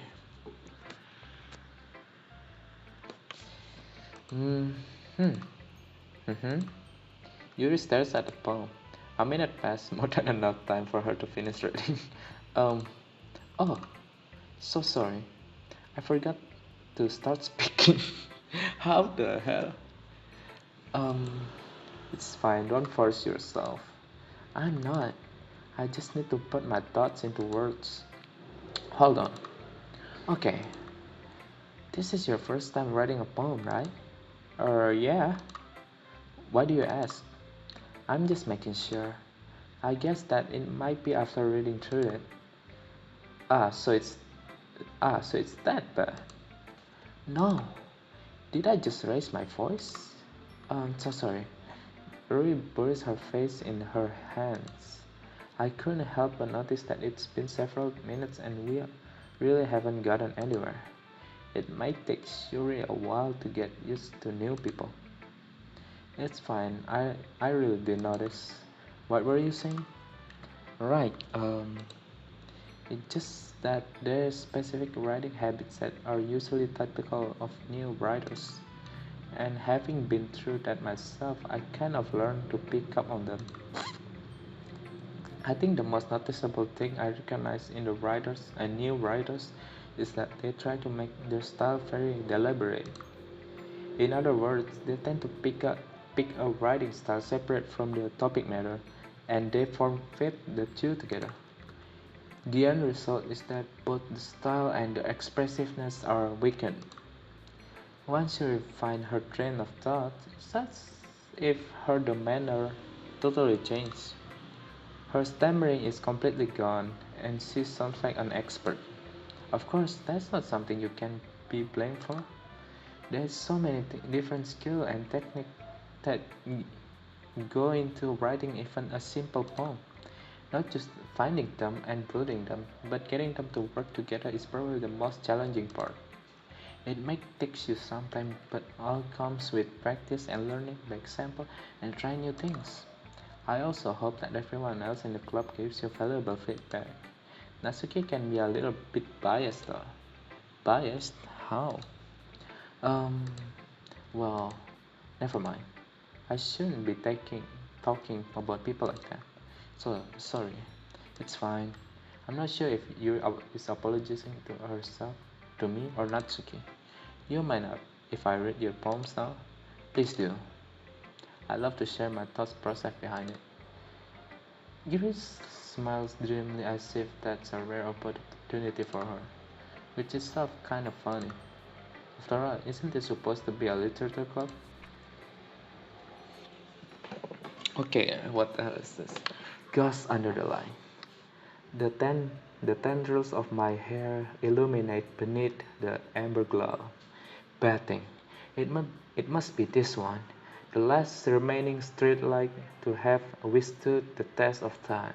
Yuri stares at the poem. A minute passed, more than enough time for her to finish reading. um, oh, so sorry. I forgot to start speaking. How the hell? Um, it's fine, don't force yourself. I'm not. I just need to put my thoughts into words. Hold on. Okay. This is your first time writing a poem, right? Yeah. Why do you ask? I'm just making sure. I guess that it might be after reading through it. Ah, so it's so it's that bad. No. Did I just raise my voice? So sorry. Rui buries her face in her hands. I couldn't help but notice that it's been several minutes and we really haven't gotten anywhere. It might take Shuri a while to get used to new people. It's fine, I really did notice. What were you saying? Right, it's just that there's specific writing habits that are usually typical of new writers. and having been through that myself, I kind of learned to pick up on them. I think the most noticeable thing I recognize in the writers and new writers is that they try to make their style very deliberate. In other words, they tend to pick a writing style separate from the topic matter, and they form fit the two together. The end result is that both the style and the expressiveness are weakened. Once you refine her train of thought, it's as if her demeanor totally changed. Her stammering is completely gone, and she sounds like an expert. Of course, that's not something you can be blamed for. There's so many different skill and technique that go into writing even a simple poem. Not just finding them and building them, but getting them to work together is probably the most challenging part. It may take you some time, but all comes with practice and learning by example and trying new things. I also hope that everyone else in the club gives you valuable feedback. Natsuki can be a little bit biased though. Biased? How? Um, well, never mind. I shouldn't be talking about people like that. So, sorry. It's fine. I'm not sure if you is apologizing to herself, to me, or Natsuki. You might not if I read your poems now. Please do. I love to share my thoughts process behind it. Iris smiles dreamily as if that's a rare opportunity for her, which is itself kind of funny. After all, isn't it supposed to be a literature club? Okay, what else is this? Ghost under the line. The, ten- the tendrils of my hair illuminate beneath the amber glow. Batting. It must be this one, the last remaining streetlight to have withstood the test of time.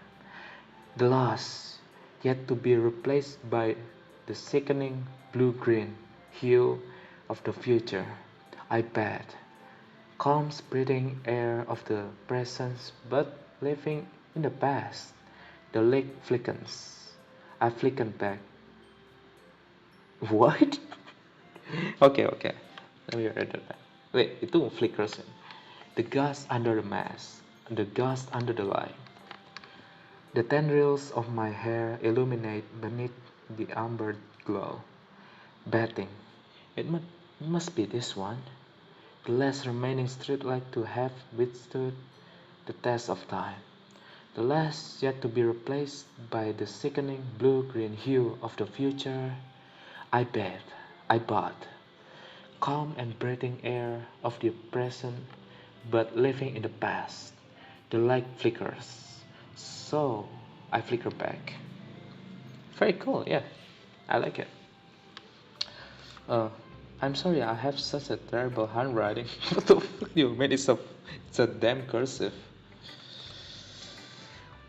The last, yet to be replaced by the sickening blue-green hue of the future. I bet. Calm breathing air of the present, but living in the past. The lake flickens. I flicken back. What? Okay. Let me read that. Wait, itu flickers ya? The gust under the mask. The gust under the light. The tendrils of my hair illuminate beneath the amber glow. Batting. It must be this one. The last remaining streetlight to have withstood the test of time. The last yet to be replaced by the sickening blue-green hue of the future. I bet, I bought. Calm and breathing air of the present, but living in the past. The light flickers. So I flicker back. Very cool, yeah. I like it. Uh, I'm sorry, I have such a terrible handwriting. What the fuck you made it's a damn cursive.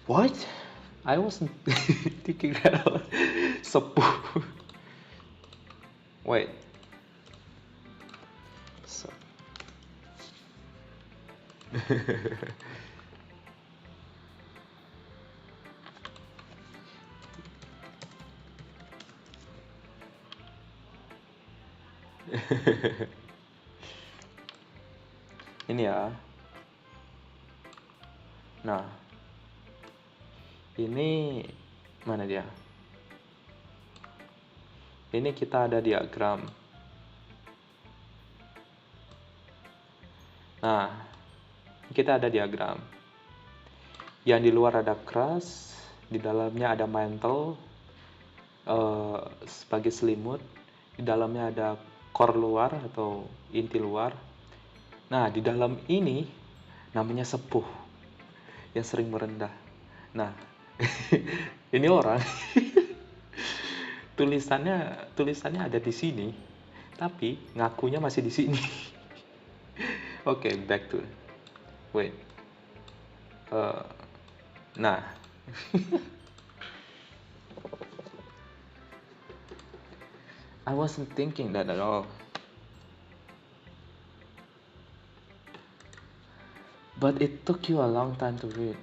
What? I wasn't thinking that out. Sepuh. Wait. So. Ini ya. Nah, ini mana dia? Ini kita ada diagram. Nah, kita ada diagram. Yang di luar ada crust, di dalamnya ada mantle sebagai selimut, di dalamnya ada core luar atau inti luar. Nah, di dalam ini namanya sepuh yang sering merendah. Nah, ini orang tulisannya ada di sini, tapi ngakunya masih di sini. Oke, back to wait. Nah, I wasn't thinking that at all. But it took you a long time to read.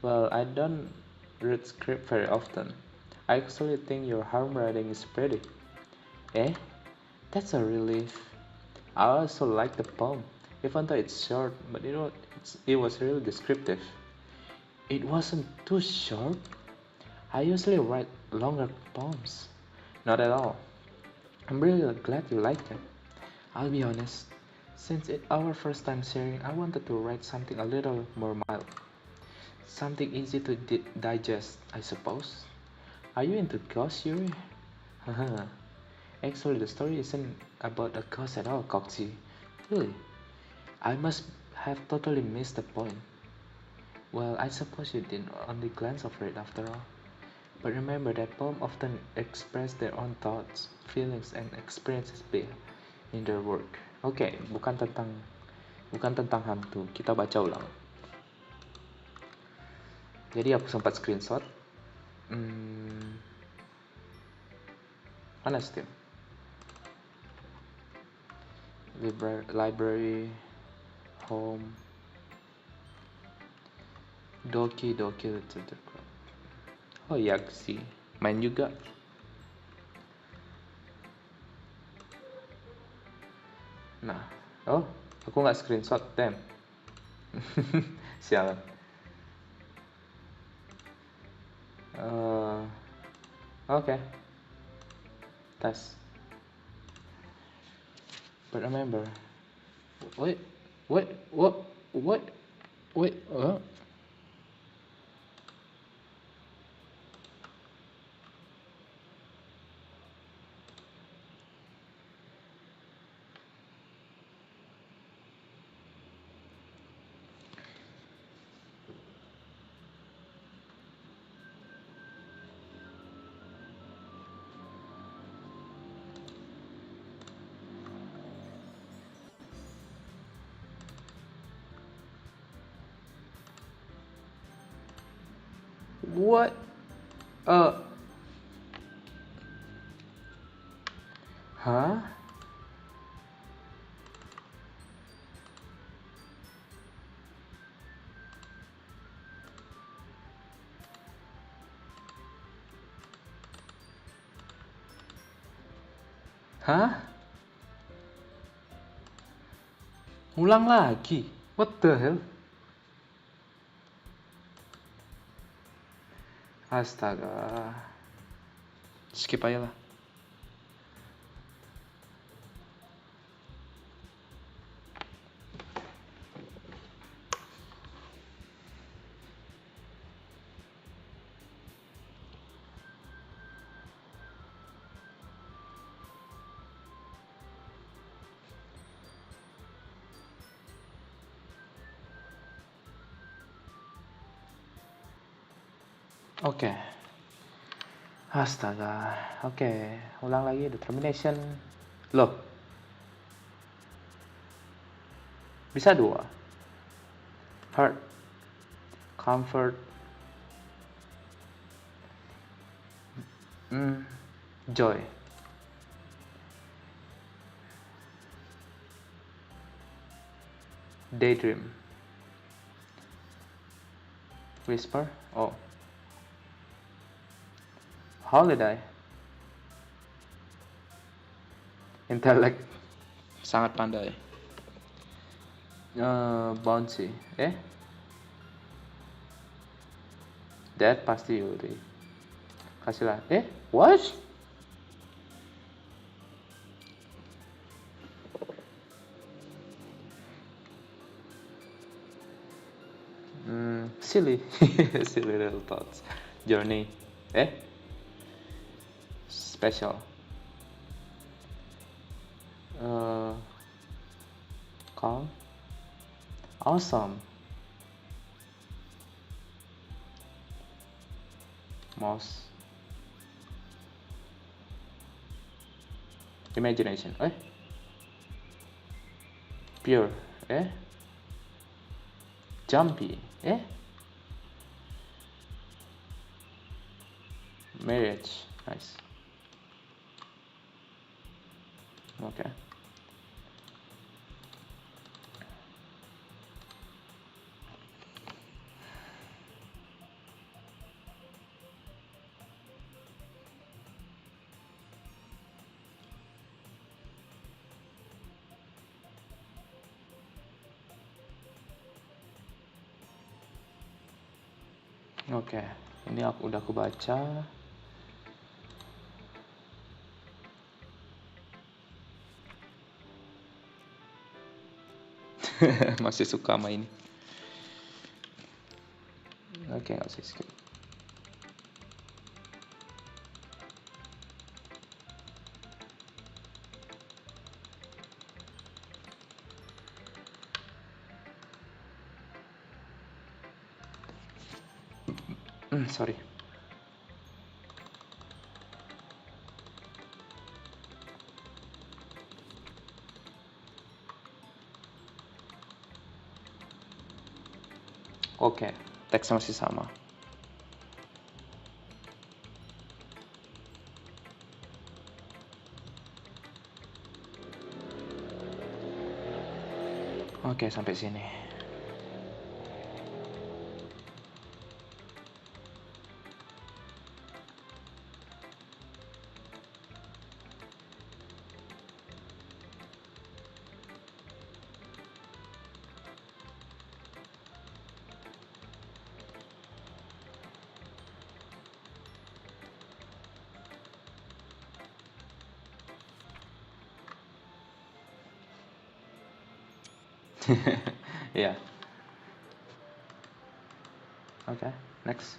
Well, I don't read script very often. I actually think your handwriting is pretty. Eh? That's a relief. I also like the poem, even though it's short, but it was really descriptive. It wasn't too short. I usually write longer poems. Not at all. I'm really glad you liked it. I'll be honest, since it's our first time sharing, I wanted to write something a little more mild. Something easy to digest, I suppose. Are you into ghosts, Yuri? Haha. Actually, the story isn't about a ghost at all, Coxie. Really? I must have totally missed the point. Well, I suppose you didn't only glance over it after all. But remember that poems often express their own thoughts, feelings, and experiences in their work. Oke, bukan tentang hantu. Kita baca ulang. Jadi aku sempat screenshot. Mana Steam? Library, home, Doki Literature Club. Oh iya sih, main juga. Nah, oh aku nggak screenshot, damn. Sialan. Okay. Tes. But remember, wait, what? Huh? Hah? Ulang lagi? What the hell? Astaga. Skip aja lah. Oke. Astaga. Oke, ulang lagi determination. Loh. Bisa dua. Hurt. Comfort. Joy. Daydream. Whisper. Oh. Holiday. Intellect. Sangat pandai. Bouncy. That pasti Yuri. Kasihlah. What? Silly. Silly little thoughts. Journey. Special. Calm. Awesome. Mouse. Imagination. Pure. Jumpy. Marriage. Nice. Okay. Oke, ini udah aku baca. Masih suka sama ini. Oke, nggak usah skip. Sorry. Oke, teksnya masih sama. Oke, sampai sini. Yeah. Okay, next.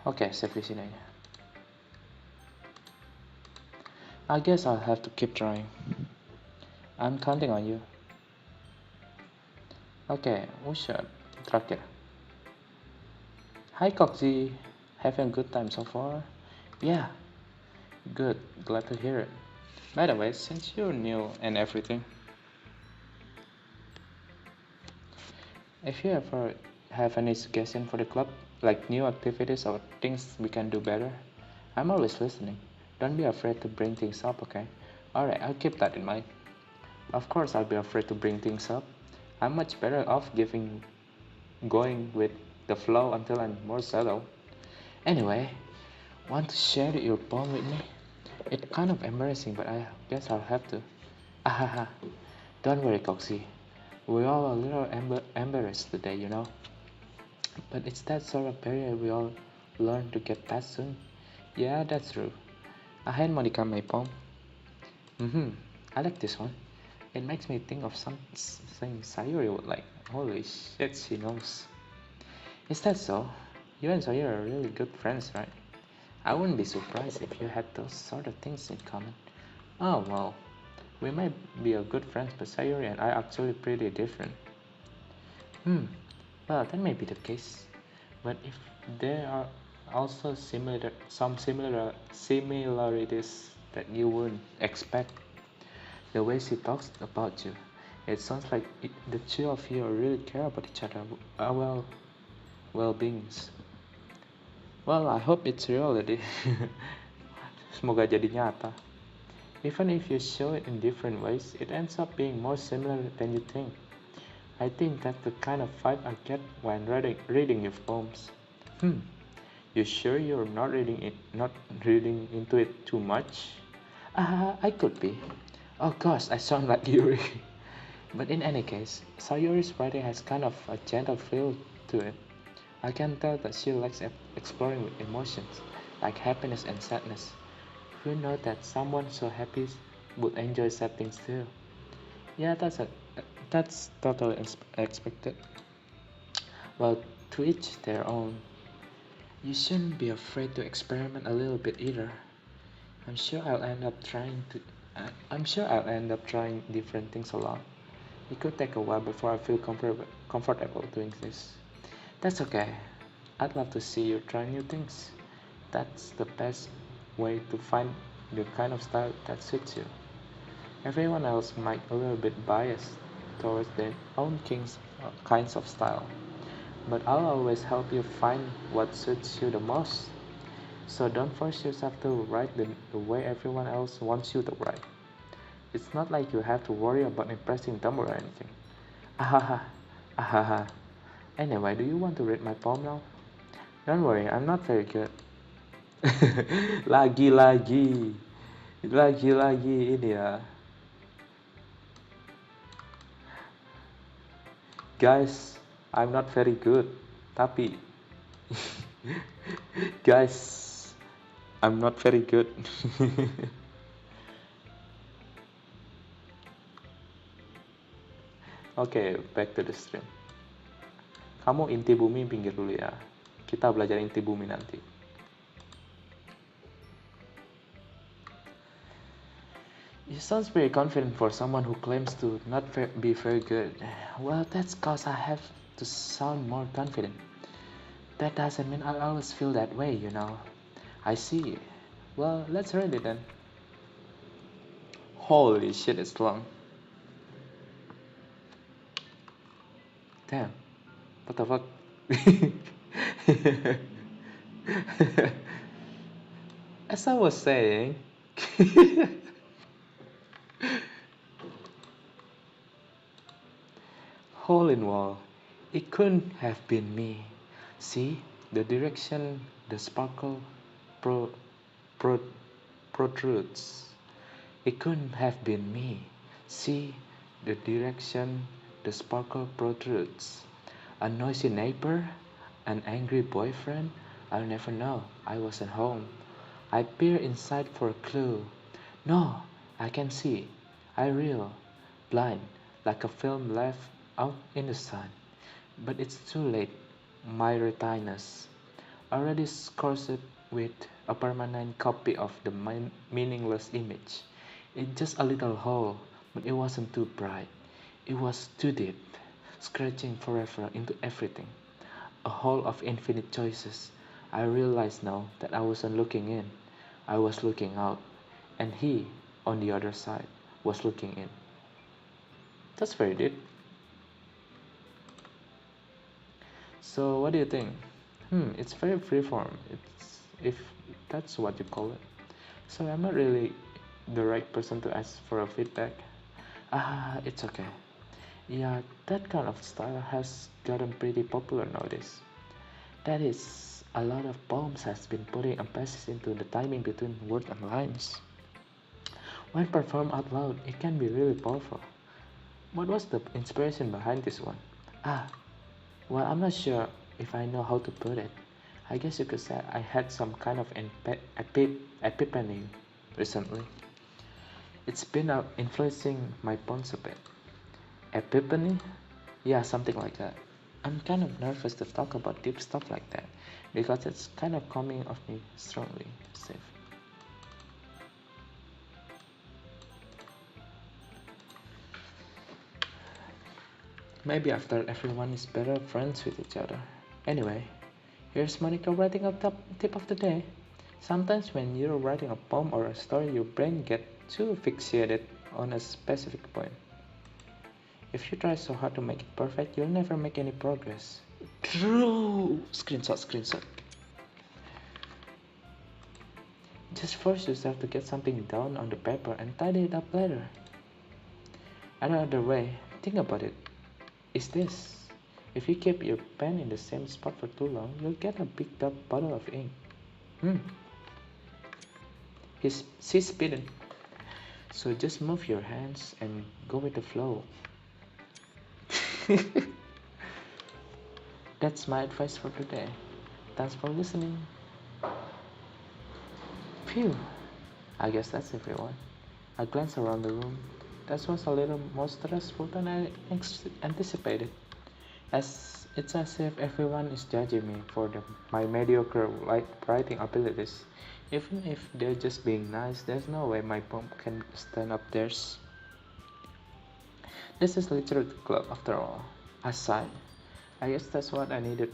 Okay, save di sini aja. I guess I'll have to keep trying. I'm counting on you. Okay, Usha, terakhir. Hi Coxie, having a good time so far? Yeah, good, glad to hear it. By the way, since you're new and everything, if you ever have any suggestion for the club, like new activities or things we can do better, I'm always listening. Don't be afraid to bring things up, okay? Alright, I'll keep that in mind. Of course I'll be afraid to bring things up. I'm much better off going with the flow until I'm more settled. Anyway, want to share your poem with me? It's kind of embarrassing, but I guess I'll have to. Ahaha, don't worry, Coxie. We're all a little embarrassed today, you know. But it's that sort of barrier we all learn to get past soon. Yeah, that's true. Ahan Monica my poem. I like this one. It makes me think of something Sayuri would like. Holy shit, she knows. Is that so? You and Sayuri are really good friends, right? I wouldn't be surprised if you had those sort of things in common. Oh well, we might be a good friends, but Sayuri and I are actually pretty different. Well, that may be the case. But if there are also similarities that you wouldn't expect, the way she talks about you, it sounds like the two of you really care about each other, well-beings. Well, I hope it's reality. Semoga jadi nyata. Even if you show it in different ways, it ends up being more similar than you think. I think that's the kind of vibe I get when reading your poems. You sure you're not reading into it too much? I could be. Oh gosh, I sound like Yuri. But in any case, Sayuri's writing has kind of a gentle feel to it. I can tell that she likes exploring with emotions, like happiness and sadness. Who knows that someone so happy would enjoy sad things too? Yeah, that's totally expected. Well, to each their own. You shouldn't be afraid to experiment a little bit either. I'm sure I'll end up trying different things a lot. It could take a while before I feel comfortable doing this. That's okay. I'd love to see you try new things. That's the best way to find the kind of style that suits you. Everyone else might a little bit biased towards their own kinds of style, but I'll always help you find what suits you the most. So don't force yourself to write the way everyone else wants you to write. It's not like you have to worry about impressing them or anything. Ahaha, ahaha. Anyway, do you want to read my poem now? Don't worry, I'm not very good. Lagi-lagi ini ya. Guys, I'm not very good. Tapi guys, I'm not very good. Oke, back to the stream. Kamu inti bumi pinggir dulu ya. Kita belajar inti bumi nanti. You sounds very confident for someone who claims to not be very good. Well, that's cause I have to sound more confident. That doesn't mean I always feel that way, you know. I see. Well, let's read it then. Holy shit, it's long. Damn. What the fuck? As I was saying, hole in wall. It couldn't have been me. See the direction the sparkle pro, pro, protrudes. It couldn't have been me. See the direction the sparkle protrudes. A noisy neighbor, an angry boyfriend. I'll never know. I wasn't home. I peer inside for a clue. No, I can see. I reel, blind, like a film left out in the sun. But it's too late. My retinas, already scored with a permanent copy of the meaningless image. It's just a little hole, but it wasn't too bright. It was too deep, scratching forever into everything. A hole of infinite choices. I realize now that I wasn't looking in, I was looking out, and he, on the other side, was looking in. That's very deep. So what do you think? It's very freeform. It's if that's what you call it. So I'm not really the right person to ask for a feedback. It's okay. Yeah, that kind of style has gotten pretty popular nowadays. That is, a lot of poems has been putting emphasis into the timing between words and lines. When performed out loud, it can be really powerful. What was the inspiration behind this one? Well, I'm not sure if I know how to put it. I guess you could say I had some kind of epiphany recently. It's been influencing my poems a bit. Epiphany? Yeah, something like that. I'm kind of nervous to talk about deep stuff like that because it's kind of coming off me strongly. Safe. Maybe after everyone is better friends with each other. Anyway, here's Monica writing a tip of the day. Sometimes when you're writing a poem or a story, your brain gets too fixated on a specific point. If you try so hard to make it perfect, you'll never make any progress. True! Screenshot. Just force yourself to get something down on the paper and tidy it up later. Another way, think about it, is this. If you keep your pen in the same spot for too long, you'll get a big dark bottle of ink. She's speeding. So just move your hands and go with the flow. That's my advice for today. Thanks for listening. Phew. I guess that's everyone. I glanced around the room. That was a little more stressful than I anticipated. It's as if everyone is judging me for my mediocre writing abilities. Even if they're just being nice, there's no way my poem can stand up theirs. This is literature club after all. I sighed. I guess that's what I ended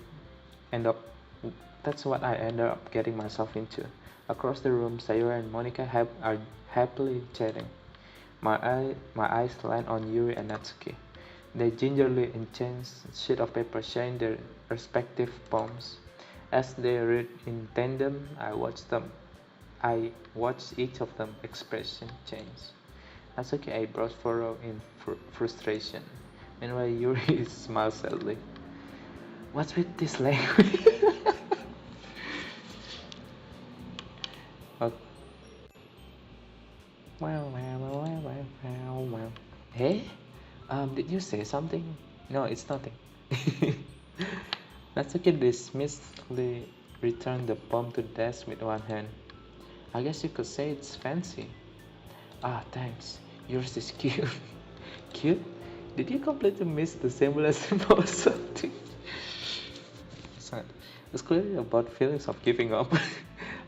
up getting myself into. Across the room, Sayura and Monica are happily chatting. My eyes land on Yuri and Natsuki. They gingerly exchange sheet of paper sharing their respective poems. As they read in tandem, I watched each of them expression change. Natsuki eyebrows furrow in frustration. Meanwhile, Yuri smiles sadly. What's with this language? Oh. Hey? Did you say something? No, it's nothing. Natsuki dismissively returned the palm to the desk with one hand. I guess you could say it's fancy. Ah, thanks. Yours is cute. Cute? Did you completely miss the symbolism or something? Son, it's clearly about feelings of giving up.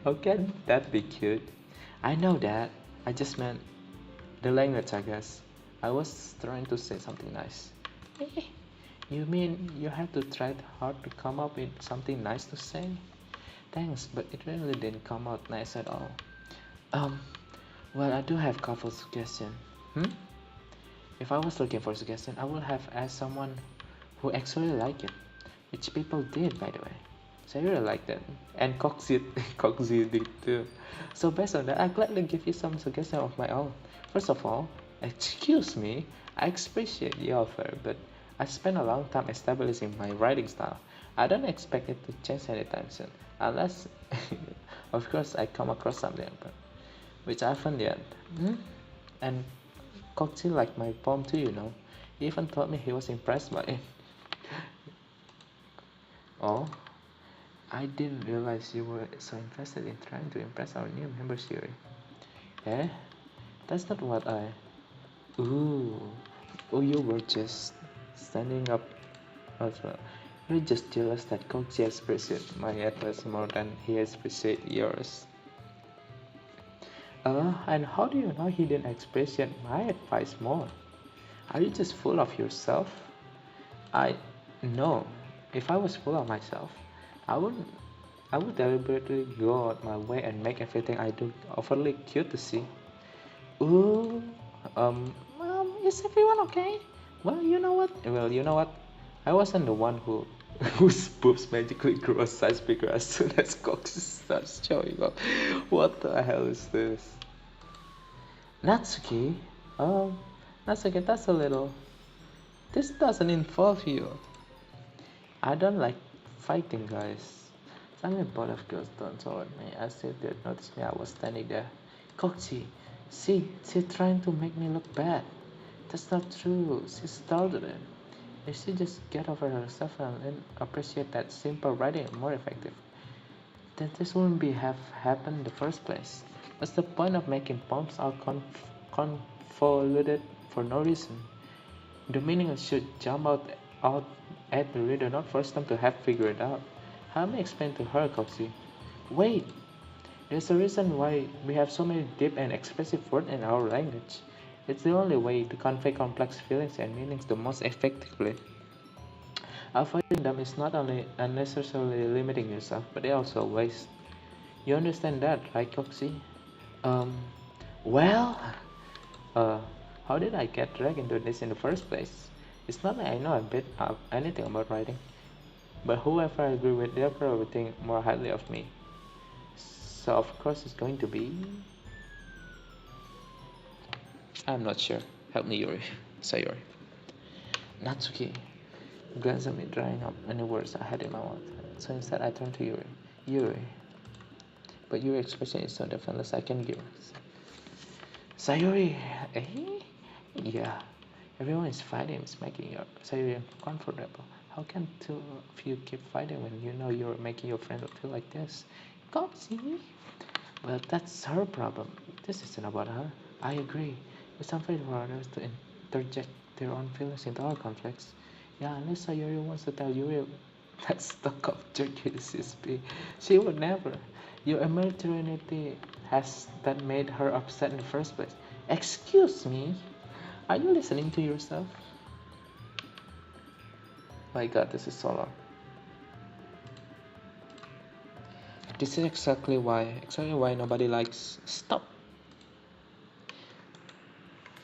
How can that be cute? I know that. I just meant the language, I guess. I was trying to say something nice. You mean you had to try hard to come up with something nice to say? Thanks, but it really didn't come out nice at all. Um, well, I do have a couple suggestions. If I was looking for a suggestion, I would have asked someone who actually liked it, which people did, by the way. So I really liked it, and Coxie did too. So based on that, I gladly give you some suggestions of my own. First of all, excuse me, I appreciate the offer, but I spent a long time establishing my writing style. I don't expect it to change anytime soon, unless, of course, I come across something, which I haven't yet. And Coxie liked my poem too, you know. He even told me he was impressed by it. Oh, I didn't realize you were so interested in trying to impress our new members here. Eh? That's not what I. Ooh. Oh, you were just standing up as well. You're just jealous that Coach appreciates my advice more than he appreciates yours. And how do you know he didn't appreciate my advice more? Are you just full of yourself? I no. If I was full of myself, I wouldn't. I would deliberately go out my way and make everything I do overly cute to see. Ooh, is everyone okay? Well, you know what? I wasn't the one who whose boobs magically grow a size bigger as soon as Cox starts showing up. What the hell is this? Natsuki? Natsuki, that's a little. This doesn't involve you. I don't like fighting, guys. Suddenly, both of girls turned toward me as if they noticed me. I was standing there. Kokchi, see, she's trying to make me look bad. That's not true. She started it. If she just get over herself and appreciate that simple writing more effective, then this wouldn't be have happened in the first place. What's the point of making poems all convoluted for no reason? The meaning should jump out at the reader, not force them to have figured it out. Help me explain to her, Coxie. Wait, there's a reason why we have so many deep and expressive words in our language. It's the only way to convey complex feelings and meanings the most effectively. Avoiding them is not only unnecessarily limiting yourself, but also a waste. You understand that, right, Coxie? Um, well, uh, how did I get dragged into this in the first place? It's not like I know a bit of anything about writing, but whoever I agree with, they'll probably think more highly of me. So of course it's going to be. I'm not sure. Help me, Yuri. Say Yuri. Natsuki glanced at me, drying up any words I had in my mouth. So instead, I turned to Yuri. Yuri. But Yuri's expression is so defenseless I can give. Sayuri, eh? Yeah. Everyone is fighting. It's making your Sayuri uncomfortable. How can two of you keep fighting when you know you're making your friend feel like this? Coxie. Well, that's her problem. This isn't about her. I agree. It's unfair for others to interject their own feelings into our conflicts. Yeah, unless Sayuri wants to tell Yuri that stuck up jerk is be. She would never. Your immaturity has that made her upset in the first place. Excuse me? Are you listening to yourself? My god, this is so long. This is exactly why nobody likes. Stop.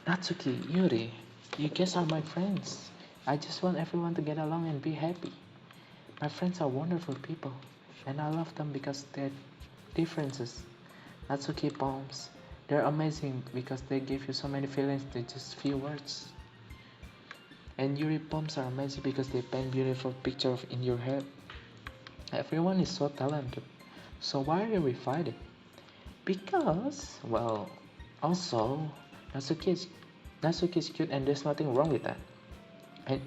Natsuki, Yuri, you guys are my friends. I just want everyone to get along and be happy. My friends are wonderful people, and I love them because their differences. Natsuki poems, They're amazing because they give you so many feelings in just few words. And Yuri poems are amazing because they paint beautiful pictures in your head. Everyone is so talented. So why are we fighting? Because, well, also, Natsuki is cute and there's nothing wrong with that. And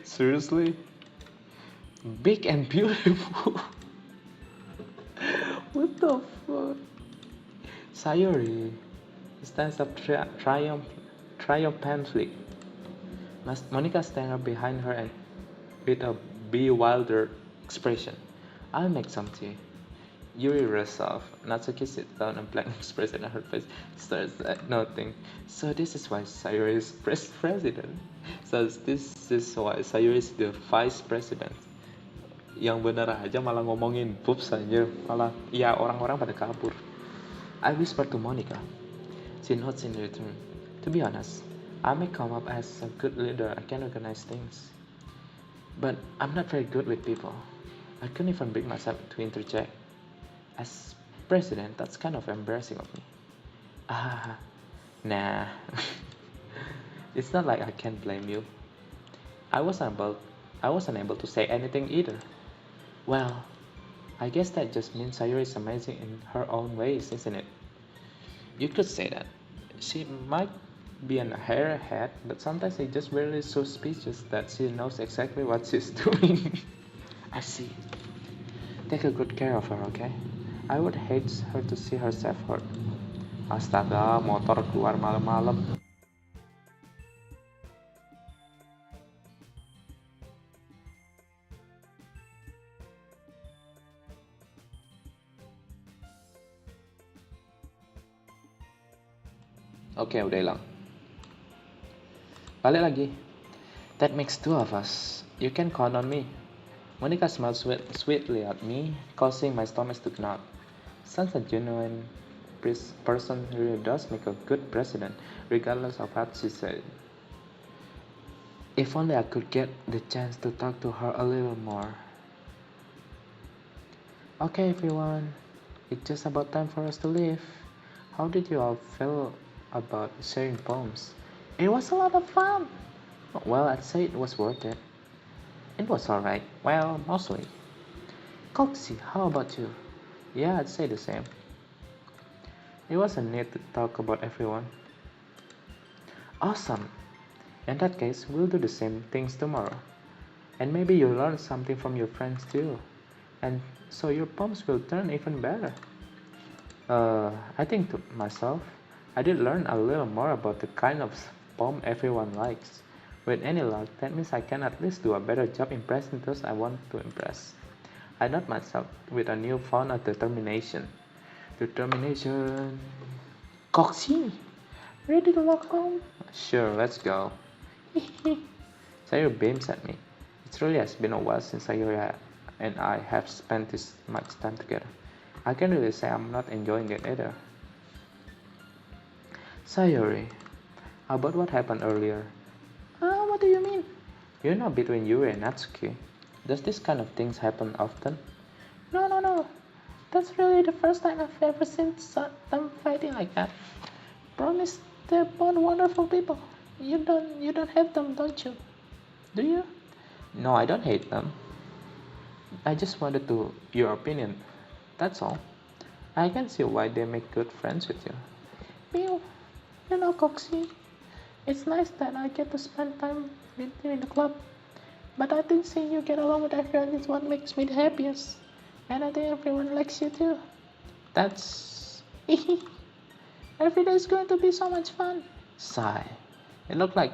seriously? Big and beautiful? What the fuck? Sayori stands up triumphantly. Monica stands up behind her and with a bewildered expression. I'll make some tea. Yuri rushes off. Natsuki sits down and blank expression on her face stares at nothing. So this is why Sayuri is president. So this is why Sayuri is the vice president. Yang bener aja malah ngomongin boobs aja. Malah ya orang-orang pada kabur. I whisper to Monica. She nods in return. To be honest, I may come up as a good leader. I can organize things. But I'm not very good with people. I couldn't even bring myself to interject. As president, that's kind of embarrassing of me. Ah, nah. It's not like I can't blame you. I wasn't able to say anything either. Well, I guess that just means Sayuri is amazing in her own ways, isn't it? You could say that. She might be an airhead, but sometimes she's just really so suspicious that she knows exactly what she's doing. I see. Take a good care of her, okay? I would hate her to see herself hurt. Astaga, motor keluar malam-malam. Oke, udah hilang. Balik lagi. That makes two of us. You can count on me. Monica smiles sweetly at me, causing my stomach to knot. Sounds a genuine person who really does make a good president, regardless of what she said. If only I could get the chance to talk to her a little more. Okay, everyone. It's just about time for us to leave. How did you all feel about sharing poems? It was a lot of fun. Well, I'd say it was worth it. It was alright. Well, mostly. Coxie, how about you? Yeah, I'd say the same. It was a need to talk about everyone. Awesome. In that case, we'll do the same things tomorrow. And maybe you'll learn something from your friends too. And so your poems will turn even better. I think to myself, I did learn a little more about the kind of poem everyone likes. With any luck, that means I can at least do a better job impressing those I want to impress. I nod myself with a newfound determination. Determination. Coxie, ready to walk home? Sure, let's go. Sayuri beams at me. It really has been a while since Sayuri and I have spent this much time together. I can't really say I'm not enjoying it either. Sayuri, about what happened earlier? What do you mean? You know, between Yuri and Natsuki, does this kind of things happen often? No. That's really the first time I've ever seen them fighting like that. Promise, they're both wonderful people. You don't hate them, don't you? Do you? No, I don't hate them. I just wanted to your opinion. That's all. I can see why they make good friends with you. Mew. You know, Coxie, it's nice that I get to spend time with you in the club. But I think seeing you get along with everyone is what makes me the happiest. And I think everyone likes you too. That's... Every day is going to be so much fun. Sigh. It looked like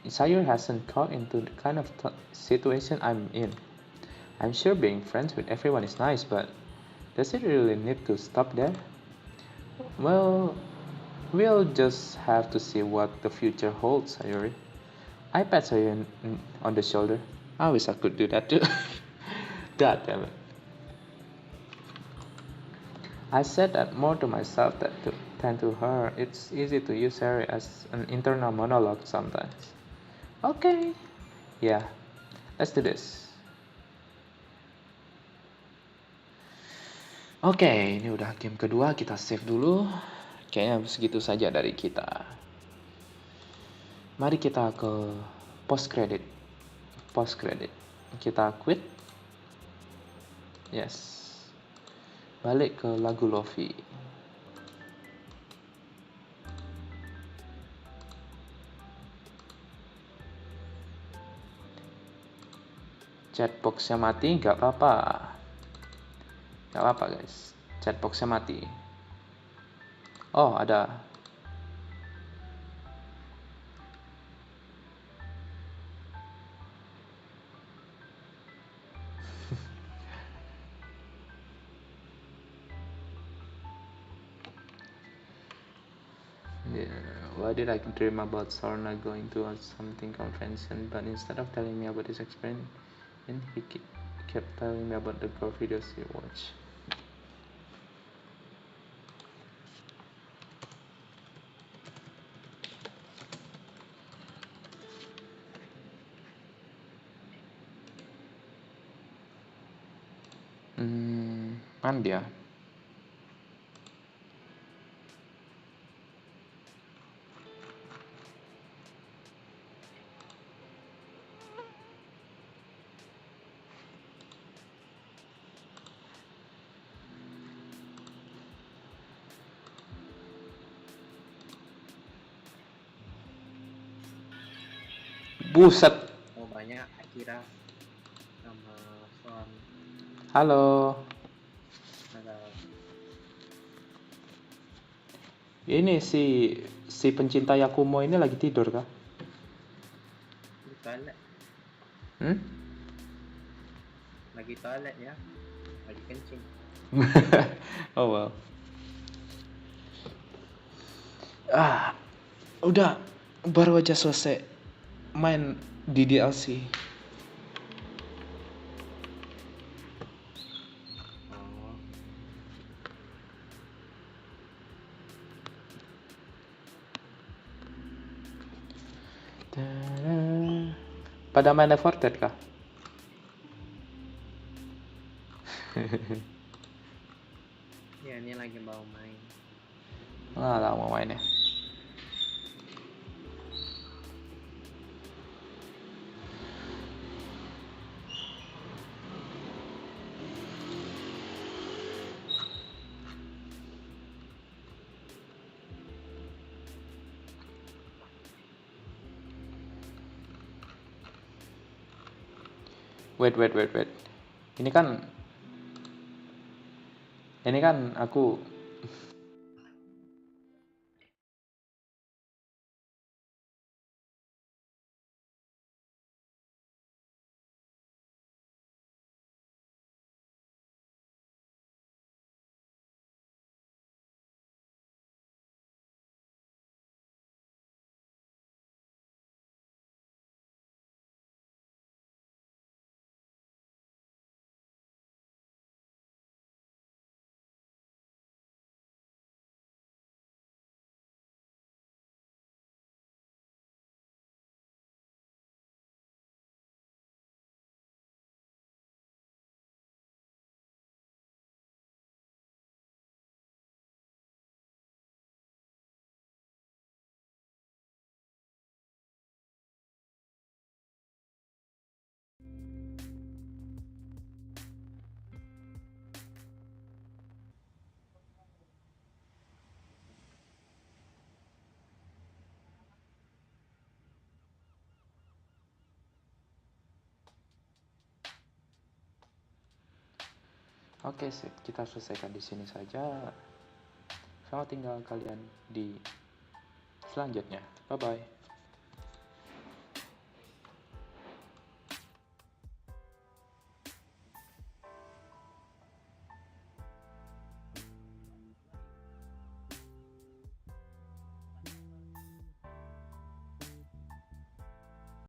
Sayuri hasn't caught into the kind of situation I'm in. I'm sure being friends with everyone is nice, but does it really need to stop there? Well, we'll just have to see what the future holds, Sayuri. I pat Sayuri on the shoulder. I wish I could do that too. God damn it. I said that more to myself than to her. It's easy to use Sayuri as an internal monologue sometimes. Okay. Yeah, let's do this. Oke, ini udah game kedua, kita save dulu. Kayaknya segitu saja dari kita. Mari kita ke post credit. Post credit. Kita quit. Yes. Balik ke lagu Lofi. Chatboxnya mati, nggak apa-apa. Nggak apa-apa guys. Chatboxnya mati. Oh, ada. Why did I dream about Sarna going to something convention, but instead of telling me about his experience, he kept telling me about the golf videos he watched. Mana dia? Buset. Oh banyak Akira sama Son. Halo. Ada Ini si pencinta Yakumo ini lagi tidur kah? di toilet. Lagi toilet ya. Lagi kencing. Oh wow. Udah baru aja selesai main di DLC. Oh. Pada main Left 4 Dead kah? Ya ini lagi mau main. Lah mau main ya. Wait. Ini kan aku Oke, sip. Kita selesaikan di sini saja. Selamat tinggal kalian di selanjutnya. Bye bye.